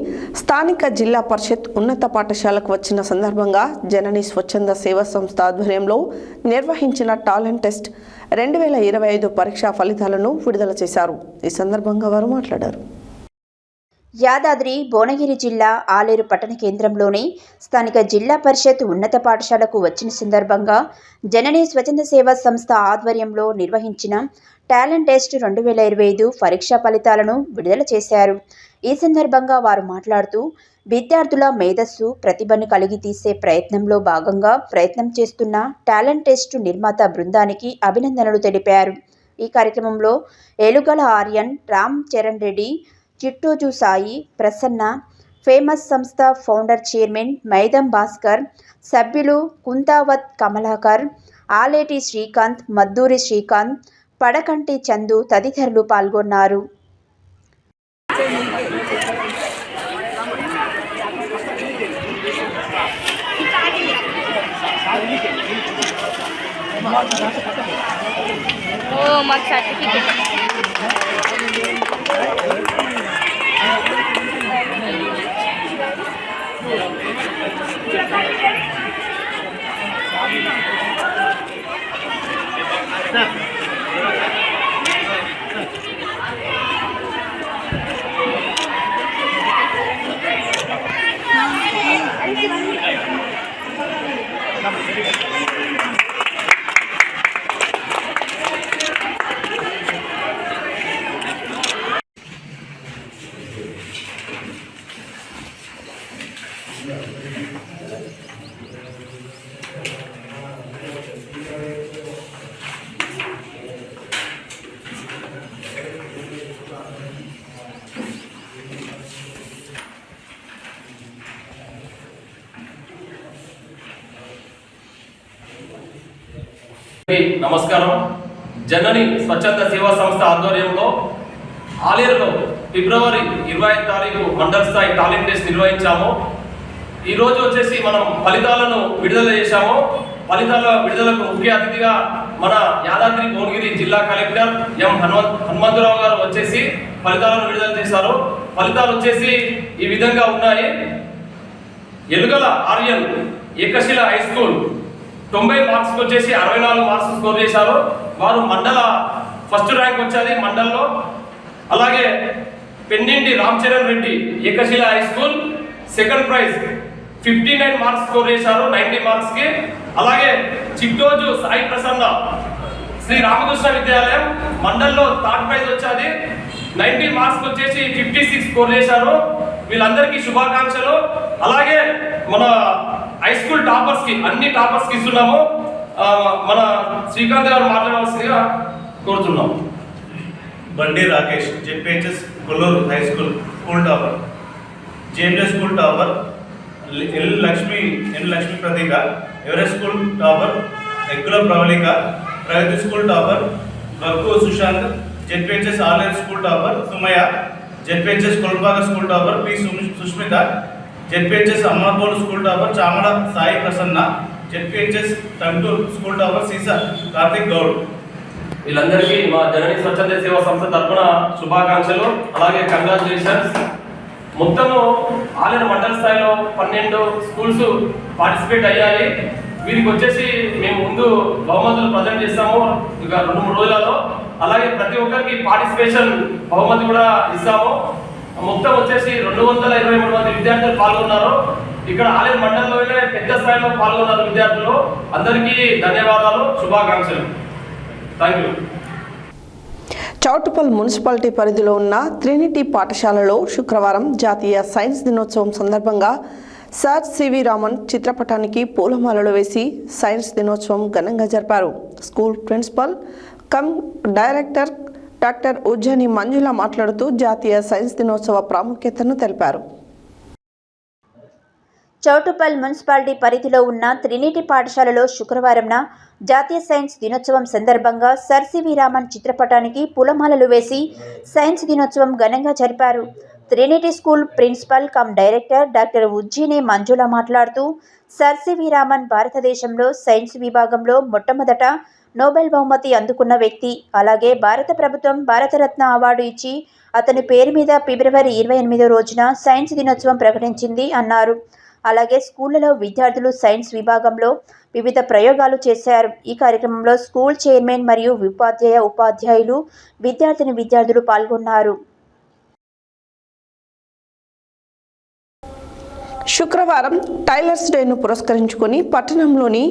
స్థానిక జిల్లా పరిషత్ ఉన్నత పాఠశాలకు వచ్చిన సందర్భంగా జనని స్వచ్ఛంద సేవా సంస్థ ఆధ్వర్యంలో నిర్వహించిన టాలెంట్ టెస్ట్ 2025 పరీక్షా ఫలితాలను విడుదల చేశారు. ఈ సందర్భంగా వారు మాట్లాడారు. యాదాద్రి భువనగిరి జిల్లా ఆలేరు పట్టణ కేంద్రంలోని స్థానిక జిల్లా పరిషత్ ఉన్నత పాఠశాలకు వచ్చిన సందర్భంగా జనని స్వచ్ఛంద సేవా సంస్థ ఆధ్వర్యంలో నిర్వహించిన టాలెంట్ టెస్ట్ 2025 పరీక్షా ఫలితాలను విడుదల చేశారు. ఈ సందర్భంగా వారు మాట్లాడుతూ విద్యార్థుల మేధస్సు ప్రతిభను కలిగి తీసే ప్రయత్నంలో భాగంగా ప్రయత్నం చేస్తున్న టాలెంట్ టెస్ట్ నిర్మాత బృందానికి అభినందనలు తెలిపారు. ఈ కార్యక్రమంలో ఏలుగల ఆర్యన్, రామ్ చరణ్ రెడ్డి, చిట్టోజు సాయి, ప్రసన్న, ఫేమస్ సంస్థ ఫౌండర్ చైర్మన్ మైదం భాస్కర్, సభ్యులు కుంతావత్ కమలాకర్, ఆలేటి శ్రీకాంత్, మద్దూరి శ్రీకాంత్, పడకంటి చందు తదితరులు పాల్గొన్నారు. నమస్కారం. జనని స్వచ్ఛంద సేవా సంస్థ ఆధ్వర్యంలో ఆలేరులో ఫిబ్రవరి 25 తారీఖు మండల స్థాయి టాలెంట్ టెస్ట్ నిర్వహించాము. ఈరోజు వచ్చేసి మనం ఫలితాలను విడుదల చేశాము. ఫలితాల విడుదలకు ముఖ్య అతిథిగా మన యాదాద్రి భువనగిరి జిల్లా కలెక్టర్ ఎం హనుమంతరావు గారు వచ్చేసి ఫలితాలను విడుదల చేశారు. ఫలితాలు వచ్చేసి ఈ విధంగా ఉన్నాయి. ఎలుగల ఆర్యన్ ఏకశిల హై స్కూల్ 90 మార్క్స్ వచ్చేసి 64 మార్క్స్ స్కోర్ చేశారు. వారు మండల ఫస్ట్ ర్యాంక్ వచ్చేది మండల్లో. అలాగే Penninti Ram Charan Reddy Ekashila high school second prize 59 marks score చేశారు 90 మార్క్స్ కి. అలాగే చిట్టోజు సాయి ప్రసన్న శ్రీ రామకృష్ణ విద్యాలయం మండల్లో థర్డ్ ప్రైజ్ వచ్చేది 90 మార్క్స్ వచ్చేసి 56 స్కోర్ చేశారు. వీళ్ళందరికీ శుభాకాంక్షలు. అలాగే మన హై స్కూల్ టాపర్స్ కి అన్ని టాపర్స్ కి ఇస్తున్నాము. మన శ్రీకాంత్ గారు మాట్లాడవలసిందిగా కోరుతున్నాం. Bandi Rakesh ZPHS Kolluru high school school topper, JMJ school topper N Lakshmi Prateeka, Everest school topper Eggula Pravalika, Pragathi school topper Gakku Sushant, ZPHS RL school topper Sumayya, ZPHS Kolpaka school topper P Sushmitha, ZPHS Ammapur school topper Chamala Sai Prasanna, ZPHS Tantur school topper Seesa Karthik Goud. వీళ్ళందరికీ మా జనని స్వచ్ఛంద సేవా సంస్థ తరఫున శుభాకాంక్షలు, అలాగే కంగ్రాచులేషన్స్. మొత్తము ఆలేరు మండల స్థాయిలో 12 స్కూల్స్ పార్టిసిపేట్ అయ్యాయి. వీరికి వచ్చేసి మేము ముందు బహుమతులు ప్రజెంట్ చేస్తాము ఇక 2-3 రోజులలో. అలాగే ప్రతి ఒక్కరికి పార్టిసిపేషన్ బహుమతి కూడా ఇస్తాము. మొత్తం వచ్చేసి 223 మంది విద్యార్థులు పాల్గొన్నారు. ఇక్కడ ఆలేరు మండలంలోనే పెద్ద స్థాయిలో పాల్గొన్నారు విద్యార్థులు. అందరికీ ధన్యవాదాలు, శుభాకాంక్షలు. Thank you. చౌటుప్పల్ మున్సిపాలిటీ పరిధిలో ఉన్న ట్రినిటీ పాఠశాలలో శుక్రవారం జాతీయ సైన్స్ దినోత్సవం సందర్భంగా సర్ సివి రామన్ చిత్రపటానికి పూలమాలలు వేసి సైన్స్ దినోత్సవం ఘనంగా జరిపారు. School principal cum director doctor Ujjani Manjula మాట్లాడుతూ జాతీయ సైన్స్ దినోత్సవ ప్రాముఖ్యతను తెలిపారు. చౌటుప్పల్ మున్సిపాలిటీ పరిధిలో ఉన్న ట్రినిటీ పాఠశాలలో శుక్రవారంన జాతీయ సైన్స్ దినోత్సవం సందర్భంగా సర్ సివి రామన్ చిత్రపటానికి పూలమాలలు వేసి సైన్స్ దినోత్సవం ఘనంగా జరిపారు. Trinity school principal cum director doctor Ujjini Manjula మాట్లాడుతూ సర్ సివి రామన్ భారతదేశంలో సైన్స్ విభాగంలో మొట్టమొదట నోబెల్ బహుమతి అందుకున్న వ్యక్తి. అలాగే భారత ప్రభుత్వం భారతరత్న అవార్డు ఇచ్చి అతని పేరు మీద ఫిబ్రవరి 28వ రోజున సైన్స్ దినోత్సవం ప్రకటించింది అన్నారు. అలాగే స్కూళ్లలో విద్యార్థులు సైన్స్ విభాగంలో వివిధ ప్రయోగాలు చేశారు. ఈ కార్యక్రమంలో స్కూల్ చైర్మన్ మరియు ఉపాధ్యాయులు, విద్యార్థులు పాల్గొన్నారు. శుక్రవారం టైలర్స్ డేను పురస్కరించుకొని పట్టణంలోని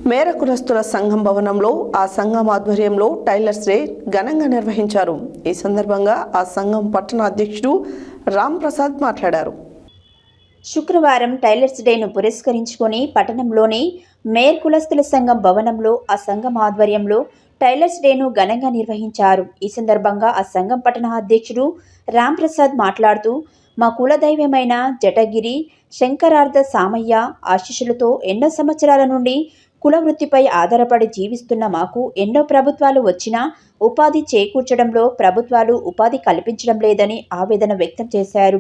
మేర కులస్తుల సంఘం భవనంలో ఆ సంఘం ఆధ్వర్యంలో టైలర్స్ డే ఘనంగా నిర్వహించారు. ఈ సందర్భంగా ఆ సంఘం పట్టణ అధ్యక్షుడు రామ్ ప్రసాద్ మాట్లాడారు. శుక్రవారం టైలర్స్ డేను పురస్కరించుకొని పట్టణంలోని మేర్ కులస్తుల సంఘం భవనంలో ఆ సంఘం ఆధ్వర్యంలో టైలర్స్ డేను ఘనంగా నిర్వహించారు. ఈ సందర్భంగా ఆ సంఘం పట్టణ అధ్యక్షుడు రామ్ ప్రసాద్ మాట్లాడుతూ, మా కులదైవమైన జటగిరి శంకరార్ధ సామయ్య ఆశీస్సులతో ఎన్నో సంవత్సరాల నుండి కుల వృత్తిపై ఆధారపడి జీవిస్తున్న మాకు ఎన్నో ప్రభుత్వాలు వచ్చినా ఉపాధి చేకూర్చడంలో ప్రభుత్వాలు ఉపాధి కల్పించడం లేదని ఆవేదన వ్యక్తం చేశారు.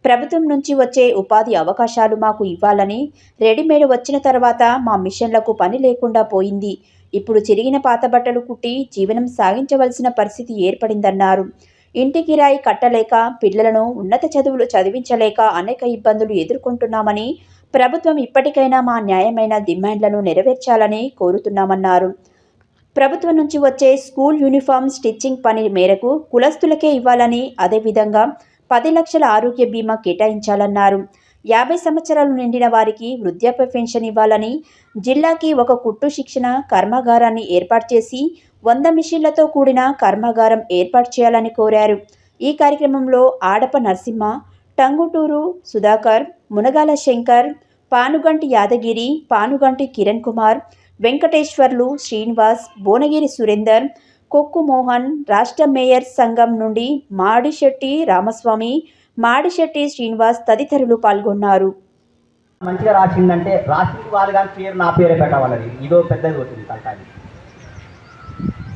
ప్రభుత్వం నుంచి వచ్చే ఉపాధి అవకాశాలు మాకు ఇవ్వాలని, రెడీమేడ్ వచ్చిన తర్వాత మా మిషన్లకు పని లేకుండా పోయింది. ఇప్పుడు చిరిగిన పాత బట్టలు కుట్టి జీవనం సాగించవలసిన పరిస్థితి ఏర్పడిందన్నారు. ఇంటి కిరాయి కట్టలేక, పిల్లలను ఉన్నత చదువులు చదివించలేక అనేక ఇబ్బందులు ఎదుర్కొంటున్నామని, ప్రభుత్వం ఇప్పటికైనా మా న్యాయమైన డిమాండ్లను నెరవేర్చాలని కోరుతున్నామన్నారు. ప్రభుత్వం నుంచి వచ్చే స్కూల్ యూనిఫామ్ స్టిచ్చింగ్ పని మేరకు కులస్తులకే ఇవ్వాలని, అదేవిధంగా 10 లక్షల ఆరోగ్య బీమా కేటాయించాలన్నారు. 50 సంవత్సరాలు నిండిన వారికి వృద్ధాప్య పెన్షన్ ఇవ్వాలని, జిల్లాకి ఒక కుట్టు శిక్షణ కర్మాగారాన్ని ఏర్పాటు చేసి 100 మిషన్లతో కూడిన కర్మాగారం ఏర్పాటు చేయాలని కోరారు. ఈ కార్యక్రమంలో ఆడప నరసింహ, టంగుటూరు సుధాకర్, మునగాల శంకర్, పానుగంటి యాదగిరి, పానుగంటి కిరణ్ కుమార్, వెంకటేశ్వర్లు, శ్రీనివాస్, భువనగిరి సురేందర్, కొక్కు మోహన్, రాష్ట్ర మేయర్ సంఘం నుండి మాడిశెట్టి రామస్వామి, మాడిశెట్టి శ్రీనివాస్ తదితరులు పాల్గొన్నారు. మంచిగా రాసిందంటే రాసింది వాళ్ళు కానీ పేరు నా పేరే పెట్టవాలని ఇదో పెద్దది వచ్చింది తలకాయ.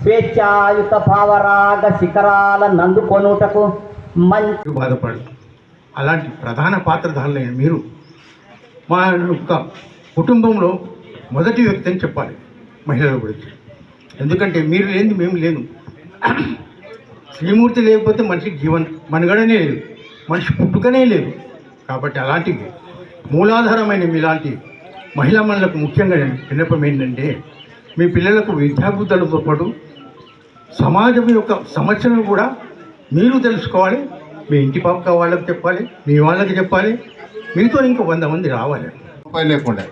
స్వేచ్ఛాయుత భావరాగ శిఖరాల నందుకొనుటకు మంచి బాధపడి అలాంటి ప్రధాన పాత్రధారులైన మీరు మా యొక్క కుటుంబంలో మొదటి వ్యక్తి అని చెప్పాలి మహిళల గురించి. ఎందుకంటే మీరు లేని మేము లేను. శ్రీమూర్తి లేకపోతే మనిషికి మనుగడనే లేదు, మనిషి పుట్టుకనే లేదు. కాబట్టి అలాంటి మూలాధారమైన మీలాంటి మహిళా మనులకు ముఖ్యంగా విన్నపం ఏంటంటే, మీ పిల్లలకు విద్యాబుద్ధులతో పాటు సమాజం యొక్క సమస్యలను కూడా మీరు తెలుసుకోవాలి. మీ ఇంటి పక్క వాళ్ళకి చెప్పాలి, మీ వాళ్ళకి చెప్పాలి, మీతో ఇంకా 100 మంది రావాలి. రూపాయలు లేకుండా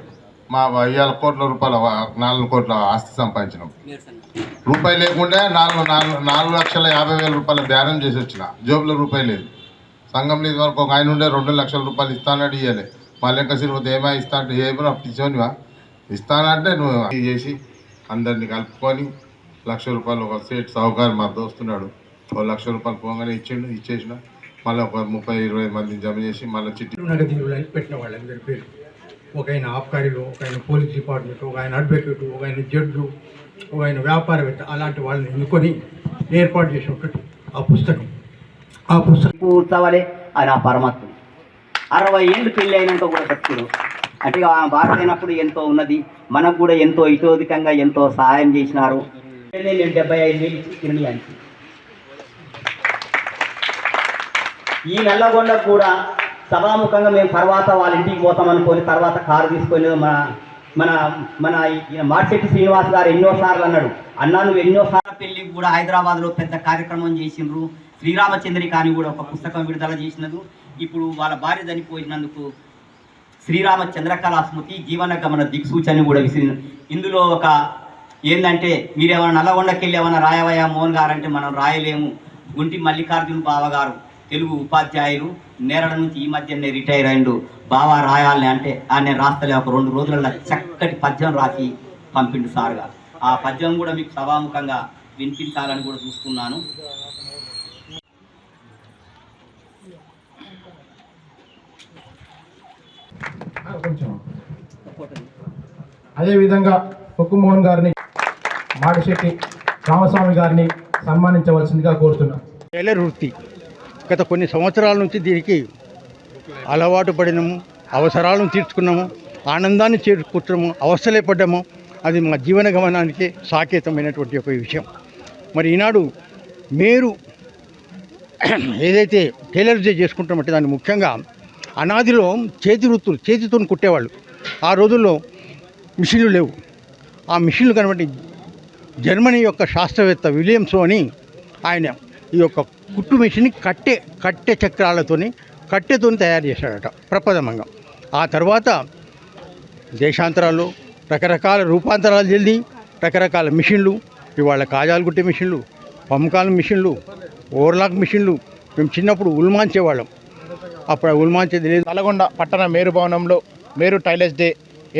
మా 1000 కోట్ల రూపాయల 4 కోట్ల ఆస్తి సంపాదించినాం. రూపాయి లేకుండా 4,50,000 రూపాయల బేరం చేసి వచ్చిన జోబులో రూపాయి లేదు. సంఘంలో ఇది వరకు ఒక ఆయన ఉండే 2 లక్షల రూపాయలు ఇస్తానంటే ఇవ్వలే. మళ్ళీ ఇంకా సిరిపోతే ఏమో ఇస్తా అంటే ఏమో ఇచ్చోనివా ఇస్తానంటే నువ్వు చేసి అందరినీ కలుపుకొని 1,00,000 రూపాయలు ఒక సేట్ సౌకర్యం మా దోస్తున్నాడు 1,00,000 రూపాయలు పోగానే ఇచ్చేసిన మళ్ళీ ఒక 30-20 మందిని జమ చేసి మళ్ళీ చిట్టి నగదీరులని పెట్టిన వాళ్ళందరి పేరు. ఒక ఆయన ఆబ్కారీలో, ఒక ఆయన పోలీస్ డిపార్ట్మెంట్, ఒక ఆయన అడ్వకేట్, ఒక ఆయన జడ్జు, ఒక ఆయన వ్యాపారవేత్త, అలాంటి వాళ్ళని ఎన్నుకొని ఏర్పాటు చేసి ఒకటి ఆ పుస్తకం కూర్చోవాలి అని ఆ పరమాత్మ 60 ఏళ్ళు పెళ్ళి అయినాక కూడా చెప్తారు. అంటే భారత అయినప్పుడు ఎంతో ఉన్నది, మనకు కూడా ఎంతో ఇతోధికంగా ఎంతో సహాయం చేసినారు. నేను 75,000 ఇచ్చి తినడానికి ఈ నల్లగొండకు కూడా సభాముఖంగా మేము తర్వాత వాళ్ళ ఇంటికి పోతామనుకొని తర్వాత కారు తీసుకొని మన మాడిశెట్టి శ్రీనివాస్ గారు ఎన్నోసార్లు అన్నా నువ్వు ఎన్నోసార్లు పెళ్ళికి కూడా హైదరాబాద్లో పెద్ద కార్యక్రమం చేసిండ్రు. శ్రీరామచంద్రిక అని కూడా ఒక పుస్తకం విడుదల చేసినది. ఇప్పుడు వాళ్ళ భార్య చనిపోయినందుకు శ్రీరామ చంద్రకళా స్మృతి జీవన గమన దిక్సూచని కూడా విసిరి. ఇందులో ఒక ఏంటంటే మీరేమైనా నల్లగొండకి వెళ్ళి ఏమైనా రాయవయ్యా మోహన్ గారు అంటే మనం రాయలేము. గుంటి మల్లికార్జున బావ గారు తెలుగు ఉపాధ్యాయులు నేరడ నుంచి ఈ మధ్యనే రిటైర్ అయిండు. బావా రాయాలని అంటే ఆయన రాస్తలే ఒక 2 రోజులలో చక్కటి పద్యం రాసి పంపిండు సార్గా. ఆ పద్యం కూడా మీకు సభాముఖంగా వినిపించాలని కూడా చూస్తున్నాను. అదేవిధంగా కొక్కుమోహన్ గారిని, మాడిశెట్టి రామస్వామి గారిని సన్మానించవలసిందిగా కోరుతున్నాం. టైలర్ వృత్తి గత కొన్ని సంవత్సరాల నుంచి దీనికి అలవాటు పడినాము, అవసరాలను తీర్చుకున్నాము. ఆనందాన్ని చేకూర్చడము, అవస్థలే పడ్డము, అది మా జీవన గమనానికి సాకేతమైనటువంటి ఒక విషయం. మరి ఈనాడు మీరు ఏదైతే టైలర్స్ డే చేసుకుంటామంటే దాన్ని ముఖ్యంగా అనాదిలో చేతి వృత్తులు, చేతితో కుట్టేవాళ్ళు. ఆ రోజుల్లో మిషన్లు లేవు. ఆ మిషన్లు కనబట్టి జర్మనీ యొక్క శాస్త్రవేత్త విలియమ్స్ అని ఆయన ఈ యొక్క కుట్టు మిషన్ కట్టె చక్రాలతోని కట్టెతోని తయారు చేశాడట ప్రప్రథమంగా. ఆ తర్వాత దేశాంతరాల్లో రకరకాల రూపాంతరాలు చెంది రకరకాల మిషన్లు, ఇవాళ కాజాలు కుట్టే మిషన్లు, పంకాల మిషన్లు, ఓవర్లాక్ మిషన్లు. మేము చిన్నప్పుడు ఉల్మాంచేవాళ్ళం. అప్పుడు ఉల్మాంచేది లేదు. నల్గొండ పట్టణ మేరు భవనంలో మేరు టైలర్స్ డే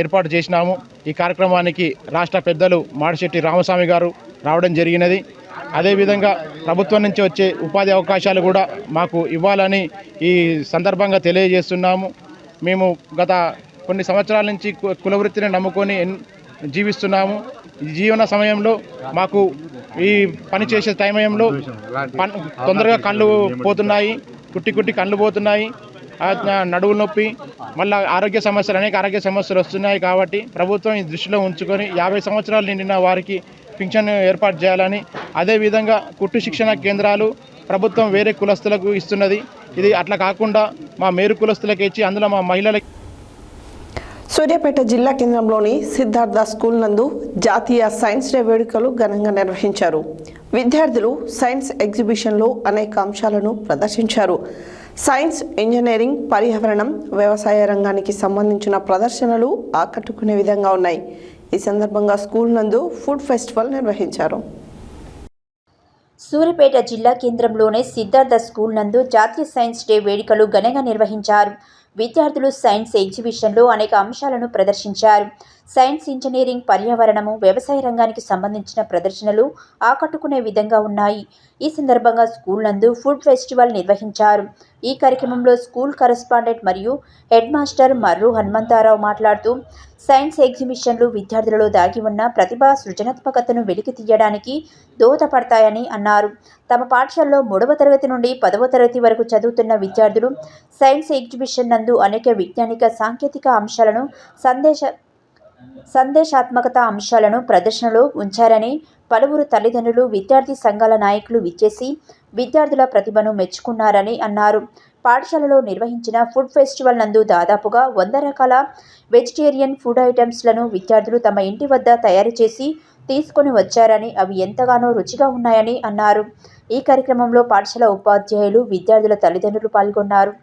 ఏర్పాటు చేసినాము. ఈ కార్యక్రమానికి రాష్ట్ర పెద్దలు మాడిశెట్టి రామస్వామి గారు రావడం జరిగినది. అదేవిధంగా ప్రభుత్వం నుంచి వచ్చే ఉపాధి అవకాశాలు కూడా మాకు ఇవ్వాలని ఈ సందర్భంగా తెలియజేస్తున్నాము. మేము గత కొన్ని సంవత్సరాల నుంచి కులవృత్తిని నమ్ముకొని జీవిస్తున్నాము. ఈ జీవన సమయంలో మాకు ఈ పని చేసే సమయంలో తొందరగా కళ్ళు పోతున్నాయి, కుట్టి కళ్ళు పోతున్నాయి, నడువు నొప్పి, మళ్ళీ అనేక ఆరోగ్య సమస్యలు వస్తున్నాయి. కాబట్టి ప్రభుత్వం ఈ దృష్టిలో ఉంచుకొని 50 సంవత్సరాలు నిండిన వారికి పింఛన్ ఏర్పాటు చేయాలని, అదేవిధంగా కుట్టు శిక్షణ కేంద్రాలు ప్రభుత్వం వేరే కులస్తులకు ఇస్తున్నది. ఇది అట్లా కాకుండా మా మేరు కులస్తులకు ఇచ్చి అందులో మా మహిళలకు. సూర్యాపేట జిల్లా కేంద్రంలోని సిద్ధార్థ స్కూల్ నందు జాతీయ సైన్స్ డే వేడుకలు ఘనంగా నిర్వహించారు. విద్యార్థులు సైన్స్ ఎగ్జిబిషన్లో అనేక అంశాలను ప్రదర్శించారు. సైన్స్, ఇంజనీరింగ్, పర్యావరణం, వ్యవసాయ రంగానికి సంబంధించిన ప్రదర్శనలు ఆకట్టుకునే విధంగా ఉన్నాయి. ఈ సందర్భంగా స్కూల్ నందు ఫుడ్ ఫెస్టివల్ నిర్వహించారు. సూర్యాపేట జిల్లా కేంద్రంలోని సిద్ధార్థ స్కూల్ నందు జాతీయ సైన్స్ డే వేడుకలు ఘనంగా నిర్వహించారు. విద్యార్థులు సైన్స్ ఎగ్జిబిషన్లో అనేక అంశాలను ప్రదర్శించారు. సైన్స్, ఇంజనీరింగ్, పర్యావరణము, వ్యవసాయ రంగానికి సంబంధించిన ప్రదర్శనలు ఆకట్టుకునే విధంగా ఉన్నాయి. ఈ సందర్భంగా స్కూల్ నందు ఫుడ్ ఫెస్టివల్ నిర్వహించారు. ఈ కార్యక్రమంలో స్కూల్ కరెస్పాండెంట్ మరియు హెడ్ మాస్టర్ మర్రు హనుమంతారావు మాట్లాడుతూ, సైన్స్ ఎగ్జిబిషన్లు విద్యార్థులలో దాగి ఉన్న ప్రతిభా సృజనాత్మకతను వెలికి తీయడానికి దోహదపడతాయని అన్నారు. తమ పాఠశాలలో 3వ తరగతి నుండి 10వ తరగతి వరకు చదువుతున్న విద్యార్థులు సైన్స్ ఎగ్జిబిషన్ నందు అనేక విజ్ఞానిక, సాంకేతిక అంశాలను, సందేశాత్మకత అంశాలను ప్రదర్శనలో ఉంచారని పలువురు తల్లిదండ్రులు, విద్యార్థి సంఘాల నాయకులు విచ్చేసి విద్యార్థుల ప్రతిభను మెచ్చుకున్నారని అన్నారు. పాఠశాలలో నిర్వహించిన ఫుడ్ ఫెస్టివల్ నందు దాదాపుగా 100 రకాల వెజిటేరియన్ ఫుడ్ ఐటమ్స్లను విద్యార్థులు తమ ఇంటి వద్ద తయారు చేసి తీసుకొని వచ్చారని, అవి ఎంతగానో రుచిగా ఉన్నాయని అన్నారు. ఈ కార్యక్రమంలో పాఠశాల ఉపాధ్యాయులు, విద్యార్థుల తల్లిదండ్రులు పాల్గొన్నారు.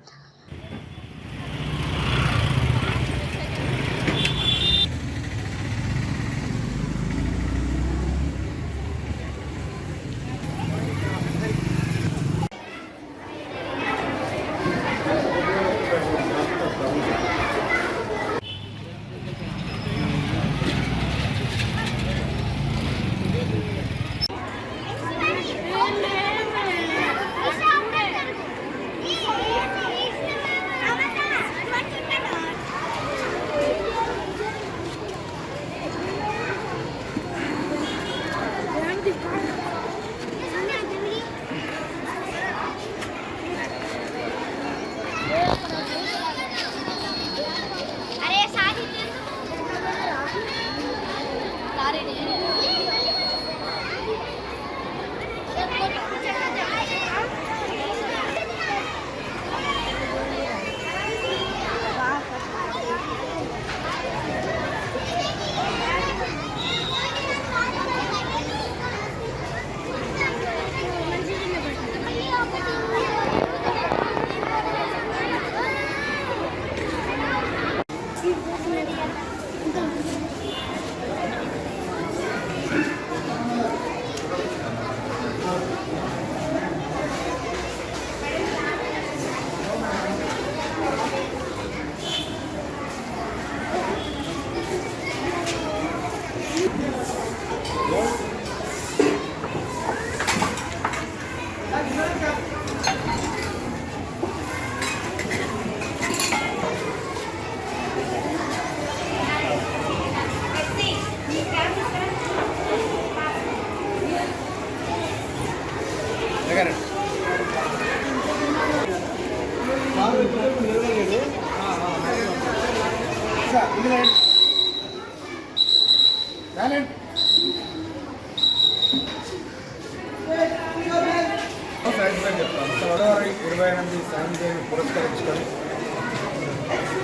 సైన్స్ ఫెయిర్ చెప్తాను. ఫిబ్రవరి 28 సైన్స్ డేని పురస్కరించుకొని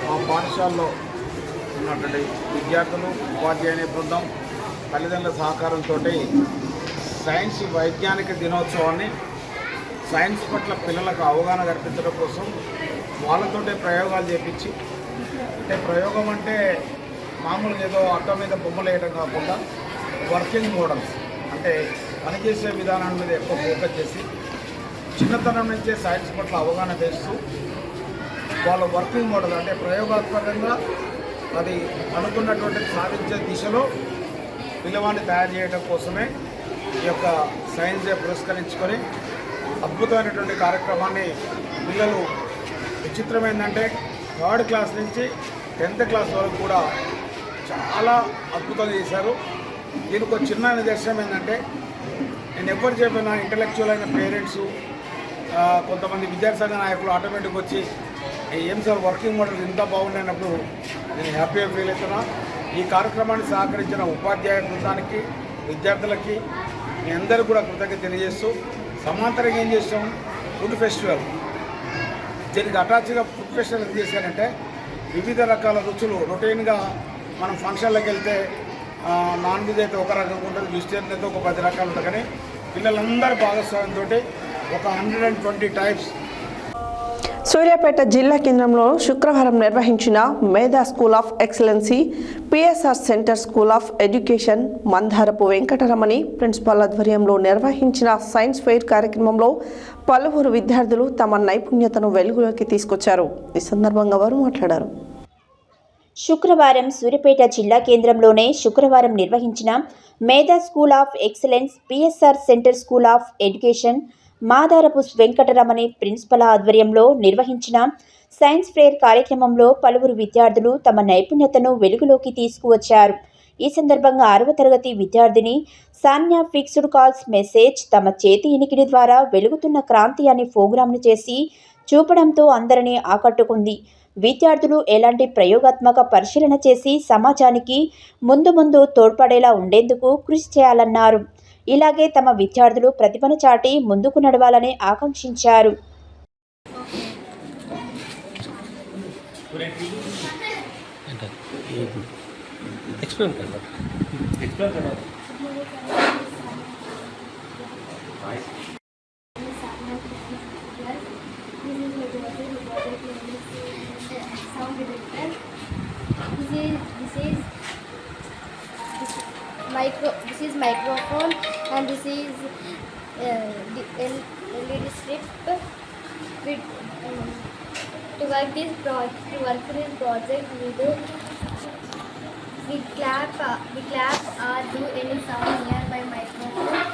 మా పాఠశాలలో ఉన్నటువంటి విద్యార్థులు, ఉపాధ్యాయుని బృందం, తల్లిదండ్రుల సహకారంతో సైన్స్ వైజ్ఞానిక దినోత్సవాన్ని సైన్స్ పట్ల పిల్లలకు అవగాహన కల్పించడం కోసం వాళ్ళతోటే ప్రయోగాలు చేపించి, అంటే ప్రయోగం అంటే మామూలుగా ఏదో అర్థం మీద బొమ్మలు వేయడం కాకుండా వర్కింగ్ మోడల్స్, అంటే పనిచేసే విధానం మీద ఎక్కువ ఫోకస్ చేసి చిన్నతనం నుంచే సైన్స్ పట్ల అవగాహన చేస్తూ వాళ్ళ వర్కింగ్ మోడల్ అంటే ప్రయోగాత్మకంగా అది అనుకున్నటువంటి సాధించే దిశలో పిల్లవాడిని తయారు చేయడం కోసమే ఈ యొక్క సైన్స్ డే పురస్కరించుకొని అద్భుతమైనటువంటి కార్యక్రమాన్ని పిల్లలు విచిత్రమైందంటే 3rd క్లాస్ నుంచి 10th క్లాస్ వరకు కూడా చాలా అద్భుతంగా చేశారు. దీనికి ఒక చిన్న నిదర్శనం ఏంటంటే, నేను ఎవ్వరు చెప్పిన ఇంటలెక్చువల్ అయిన పేరెంట్స్, కొంతమంది విద్యార్థి నాయకులు ఆటోమేటిక్గా వచ్చి ఏం సార్ వర్కింగ్ మోడల్ ఇంత బాగుండేటప్పుడు నేను హ్యాపీగా ఫీల్ అవుతున్నా. ఈ కార్యక్రమాన్ని సహకరించిన ఉపాధ్యాయ బృందానికి, విద్యార్థులకి మీ అందరూ కూడా కృతజ్ఞత తెలియజేస్తూ, సమాంతరంగా ఏం చేస్తాం ఫుడ్ ఫెస్టివల్, దీనికి అటాచ్గా ఫుడ్ ఫెస్టివల్ ఏం చేశారంటే వివిధ రకాల రుచులు. రొటీన్గా మనం ఫంక్షన్లకు వెళ్తే నాన్ వెజ్ అయితే ఒక రకంగా ఉంటుంది, వెజిటేరియన్ అయితే ఒక 10 రకాలు ఉంటుంది. కానీ పిల్లలందరూ భాగస్వామ్యంతో ఒక 120 టైప్స్. సూర్యాపేట జిల్లా కేంద్రంలో శుక్రవారం నిర్వహించిన Medha school of excellency PSR centre school of education Mandarapu Venkataramani principal ఆధ్వర్యంలో నిర్వహించిన సైన్స్ ఫెయిర్ కార్యక్రమంలో పలువురు విద్యార్థులు తమ నైపుణ్యతను వెలుగులోకి తీసుకొచ్చారు. ఈ సందర్భంగా వారు మాట్లాడారు. శుక్రవారం సూర్యాపేట జిల్లా కేంద్రంలోనే శుక్రవారం నిర్వహించిన Medha school of excellence PSR centre school of education Madarapu Venkataramani principal ఆధ్వర్యంలో నిర్వహించిన సైన్స్ ఫెయిర్ కార్యక్రమంలో పలువురు విద్యార్థులు తమ నైపుణ్యతను వెలుగులోకి తీసుకువచ్చారు. ఈ సందర్భంగా 6వ తరగతి విద్యార్థిని సాన్యా ఫిక్స్డ్ కాల్స్ మెసేజ్ తమ చేతి ఇనికిడి ద్వారా వెలుగుతున్న క్రాంతి అనే ప్రోగ్రాంను చేసి చూపడంతో అందరినీ ఆకట్టుకుంది. విద్యార్థులు ఎలాంటి ప్రయోగాత్మక పరిశీలన చేసి సమాజానికి ముందు తోడ్పడేలా ఉండేందుకు కృషి చేయాలన్నారు. ఇలాగే తమ విద్యార్థులు ప్రతిభను చాటి ముందుకు నడవాలని ఆకాంక్షించారు. This is microphone and this is LED strip. To work this project we clap or do any sound near my microphone.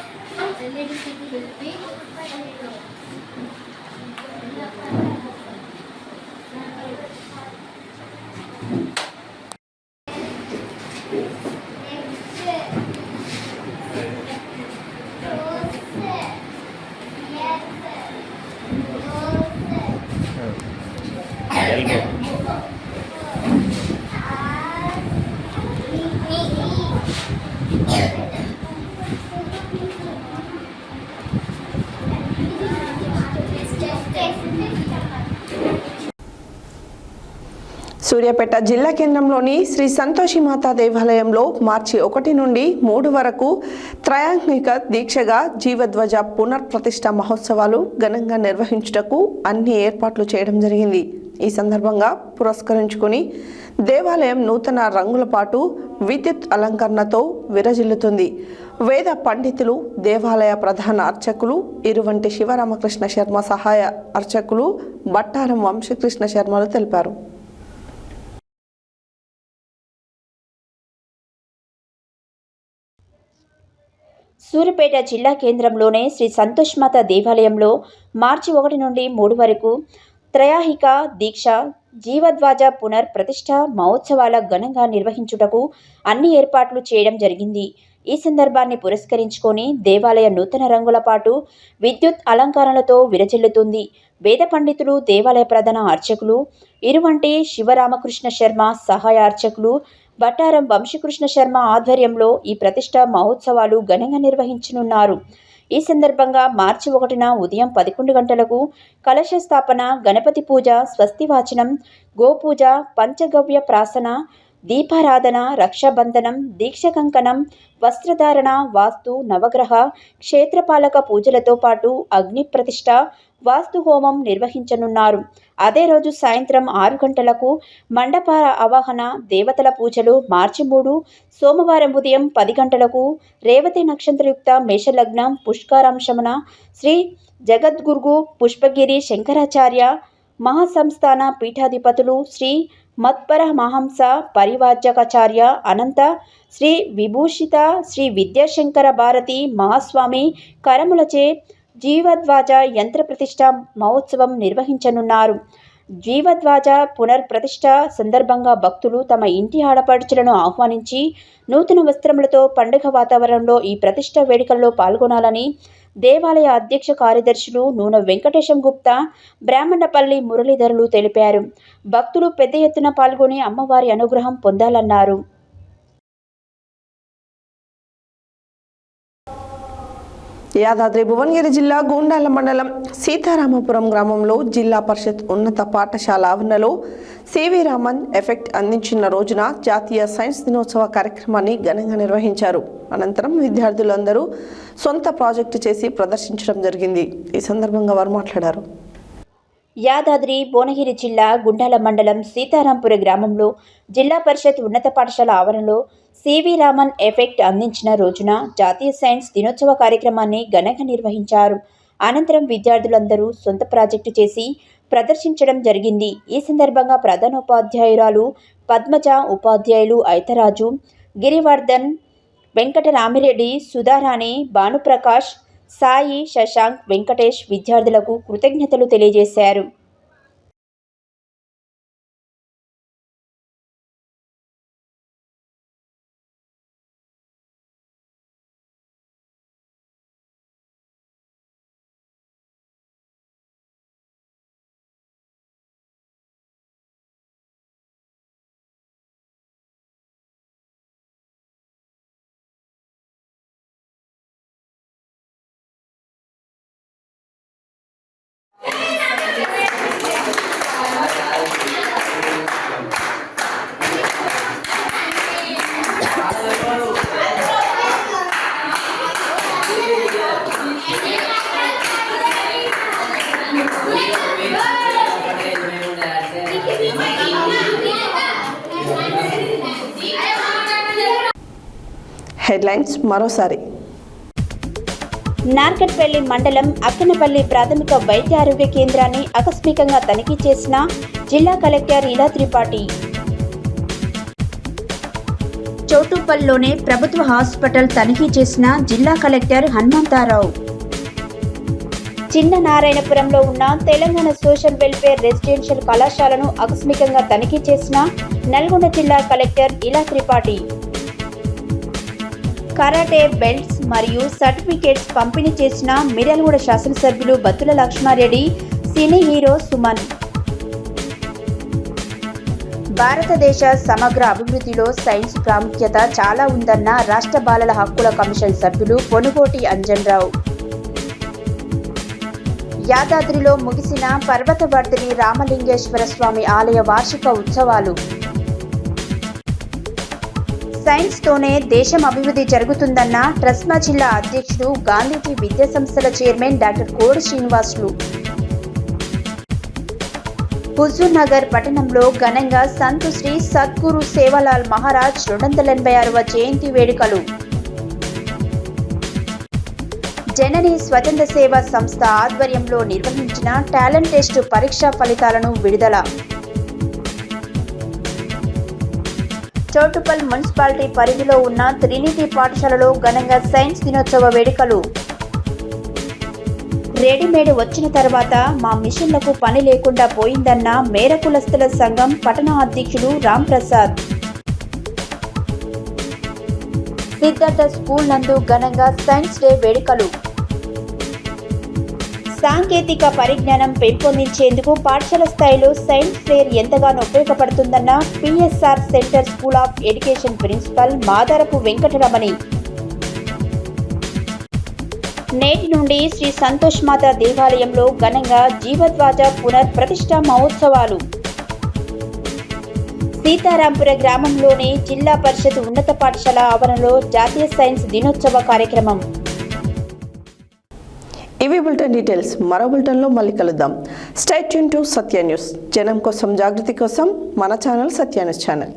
LED strip will be Suryapet జిల్లా కేంద్రంలోని శ్రీ సంతోషిమాత దేవాలయంలో మార్చి 1 నుండి 3 వరకు త్రయాంగిక దీక్షగా జీవధ్వజ పునర్ప్రతిష్ఠ మహోత్సవాలు ఘనంగా నిర్వహించుటకు అన్ని ఏర్పాట్లు చేయడం జరిగింది. ఈ సందర్భంగా పురస్కరించుకుని దేవాలయం నూతన రంగుల పాటు విద్యుత్ అలంకరణతో విరజిల్లుతుంది. వేద పండితులు, దేవాలయ ప్రధాన అర్చకులు ఇరువంటి శివరామకృష్ణ శర్మ సహాయ అర్చకులు బట్టారం వంశకృష్ణ శర్మలు తెలిపారు. సూర్యాపేట జిల్లా కేంద్రంలోనే శ్రీ సంతోష్మాత దేవాలయంలో మార్చి 1 నుండి 3 వరకు త్రయాహిక దీక్ష జీవధ్వజ పునర్ ప్రతిష్ఠ మహోత్సవాల ఘనంగా నిర్వహించుటకు అన్ని ఏర్పాట్లు చేయడం జరిగింది. ఈ సందర్భాన్ని పురస్కరించుకొని దేవాలయ నూతన రంగుల పాటు విద్యుత్ అలంకరణలతో విరజిల్లుతుంది. వేద పండితులు, దేవాలయ ప్రధాన అర్చకులు ఇరువంటి శివరామకృష్ణ శర్మ సహాయ అర్చకులు వట్టారం వంశీకృష్ణ శర్మ ఆధ్వర్యంలో ఈ ప్రతిష్ట మహోత్సవాలు ఘనంగా నిర్వహించనున్నారు. ఈ సందర్భంగా మార్చి 1న ఉదయం 11 గంటలకు కలశ స్థాపన, గణపతి పూజ, స్వస్తివాచనం, గోపూజ, పంచగవ్య ప్రాసన, దీపారాధన, రక్షాబంధనం, దీక్ష కంకణం, వస్త్రధారణ, వాస్తు, నవగ్రహ, క్షేత్రపాలక పూజలతో పాటు అగ్ని ప్రతిష్ఠ, వాస్తు హోమం నిర్వహించనున్నారు. అదే రోజు సాయంత్రం 6 గంటలకు మండప ఆవాహన, దేవతల పూజలు. మార్చి 3 సోమవారం ఉదయం 10 గంటలకు రేవతి నక్షత్రయుక్త మేషలగ్నం పుష్కరాంశమన శ్రీ జగద్గురు పుష్పగిరి శంకరాచార్య మహాసంస్థాన పీఠాధిపతులు శ్రీ మత్పర మహంస పరివార్జకాచార్య అనంత శ్రీ విభూషిత శ్రీ విద్యాశంకర భారతి మహాస్వామి కరములచే జీవధ్వజ యంత్ర ప్రతిష్ట మహోత్సవం నిర్వహించనున్నారు. జీవధ్వజ పునర్ప్రతిష్ఠ సందర్భంగా భక్తులు తమ ఇంటి ఆడపడుచులను ఆహ్వానించి నూతన వస్త్రములతో పండుగ వాతావరణంలో ఈ ప్రతిష్ఠ వేడుకల్లో పాల్గొనాలని దేవాలయ అధ్యక్ష కార్యదర్శులు నూనె వెంకటేశం గుప్తా, బ్రాహ్మణపల్లి మురళీధరులు తెలిపారు. భక్తులు పెద్ద ఎత్తున పాల్గొని అమ్మవారి అనుగ్రహం పొందాలన్నారు. యాదాద్రి భువనగిరి జిల్లా గూండాల మండలం సీతారామపురం గ్రామంలో జిల్లా పరిషత్ ఉన్నత పాఠశాల ఆవరణలో సివి రామన్ ఎఫెక్ట్ అందించిన రోజున జాతీయ సైన్స్ దినోత్సవ కార్యక్రమాన్ని ఘనంగా నిర్వహించారు. అనంతరం విద్యార్థులందరూ సొంత ప్రాజెక్టు చేసి ప్రదర్శించడం జరిగింది. ఈ సందర్భంగా వారు మాట్లాడారు. యాదాద్రి భువనగిరి జిల్లా గుండాల మండలం సీతారాంపుర గ్రామంలో జిల్లా పరిషత్ ఉన్నత పాఠశాల ఆవరణలో సివి రామన్ ఎఫెక్ట్ అందించిన రోజున జాతీయ సైన్స్ దినోత్సవ కార్యక్రమాన్ని ఘనంగా నిర్వహించారు. అనంతరం విద్యార్థులందరూ సొంత ప్రాజెక్టు చేసి ప్రదర్శించడం జరిగింది. ఈ సందర్భంగా ప్రధానోపాధ్యాయురాలు పద్మజ, ఉపాధ్యాయులు ఐతరాజు, గిరివర్ధన్, వెంకటరామిరెడ్డి, సుధారాణి, భానుప్రకాష్, సాయి, శశాంక్, వెంకటేష్ విద్యార్థులకు కృతజ్ఞతలు తెలియజేశారు. హెడ్లైన్స్ మరోసారి. నార్కట్పల్లి మండలం అక్కనపల్లి ప్రాథమిక వైద్య ఆరోగ్య కేంద్రాన్ని ఆకస్మికంగా తనిఖీ చేసిన జిల్లా కలెక్టర్ ఇలా త్రిపాఠి. చౌటుప్పల్లోనే ప్రభుత్వ హాస్పిటల్ తనిఖీ చేసిన జిల్లా కలెక్టర్ హనుమంతారావు. చిన్న నారాయణపురంలో ఉన్న తెలంగాణ సోషల్ వెల్ఫేర్ రెసిడెన్షియల్ కళాశాలను ఆకస్మికంగా తనిఖీ చేసిన నల్గొండ జిల్లా కలెక్టర్ ఇలా త్రిపాఠి. కరాటే బెల్ట్స్ మరియు సర్టిఫికేట్స్ పంపిణీ చేసిన మిర్యాలగూడ శాసనసభ్యులు బత్తుల లక్ష్మారెడ్డి, సినీ హీరో సుమన్. భారతదేశ సమగ్ర అభివృద్ధిలో సైన్స్ ప్రాముఖ్యత చాలా ఉందన్న రాష్ట్ర బాలల హక్కుల కమిషన్ సభ్యులు పొనుగోటి అంజన్రావు. యాదాద్రిలో ముగిసిన పర్వతవర్ధిని రామలింగేశ్వర స్వామి ఆలయ వార్షిక ఉత్సవాలు. సైన్స్తోనే దేశం అభివృద్ధి జరుగుతుందన్న ట్రస్మా జిల్లా అధ్యక్షుడు, గాంధీజీ విద్యా సంస్థల చైర్మన్ డాక్టర్ కోడి శ్రీనివాసులు. హుజూర్ నగర్ పట్టణంలో ఘనంగా సంతు శ్రీ సద్గురు సేవాలాల్ మహారాజ్ 286వ జయంతి వేడుకలు. జనని స్వచ్ఛంద సేవా సంస్థ ఆధ్వర్యంలో నిర్వహించిన టాలెంట్ టెస్ట్ పరీక్షా ఫలితాలను విడుదల. చౌటుప్పల్ మున్సిపాలిటీ పరిధిలో ఉన్న ట్రినిటీ పాఠశాలలో ఘనంగా సైన్స్ దినోత్సవ వేడుకలు. రెడీమేడ్ వచ్చిన తర్వాత మా మిషన్లకు పని లేకుండా పోయిందన్న మేర కులస్తుల సంఘం పట్టణ అధ్యక్షుడు రామ్ ప్రసాద్. సిద్ధార్థ స్కూల్ నందు ఘనంగా సైన్స్ డే వేడుకలు. సాంకేతిక పరిజ్ఞానం పెంపొందించేందుకు పాఠశాల స్థాయిలో సైన్స్ ఫెయిర్ ఎంతగానో ఉపయోగపడుతుందన్న PSR centre school of education principal Madarapu Venkataramani. నేటి నుండి శ్రీ సంతోష్ మాత దేవాలయంలో ఘనంగా జీవధ్వజ పునఃప్రతిష్ఠా మహోత్సవాలు. సీతారాంపుర గ్రామంలోని జిల్లా పరిషత్ ఉన్నత పాఠశాల ఆవరణలో జాతీయ సైన్స్ దినోత్సవ కార్యక్రమం. ఇవి బులెటిన్ డీటెయిల్స్. మరో బులెటిన్లో మళ్ళీ కలుద్దాం. Stay tune to Satya news. జనం కోసం, జాగృతి కోసం మన ఛానల్ సత్య న్యూస్ ఛానల్.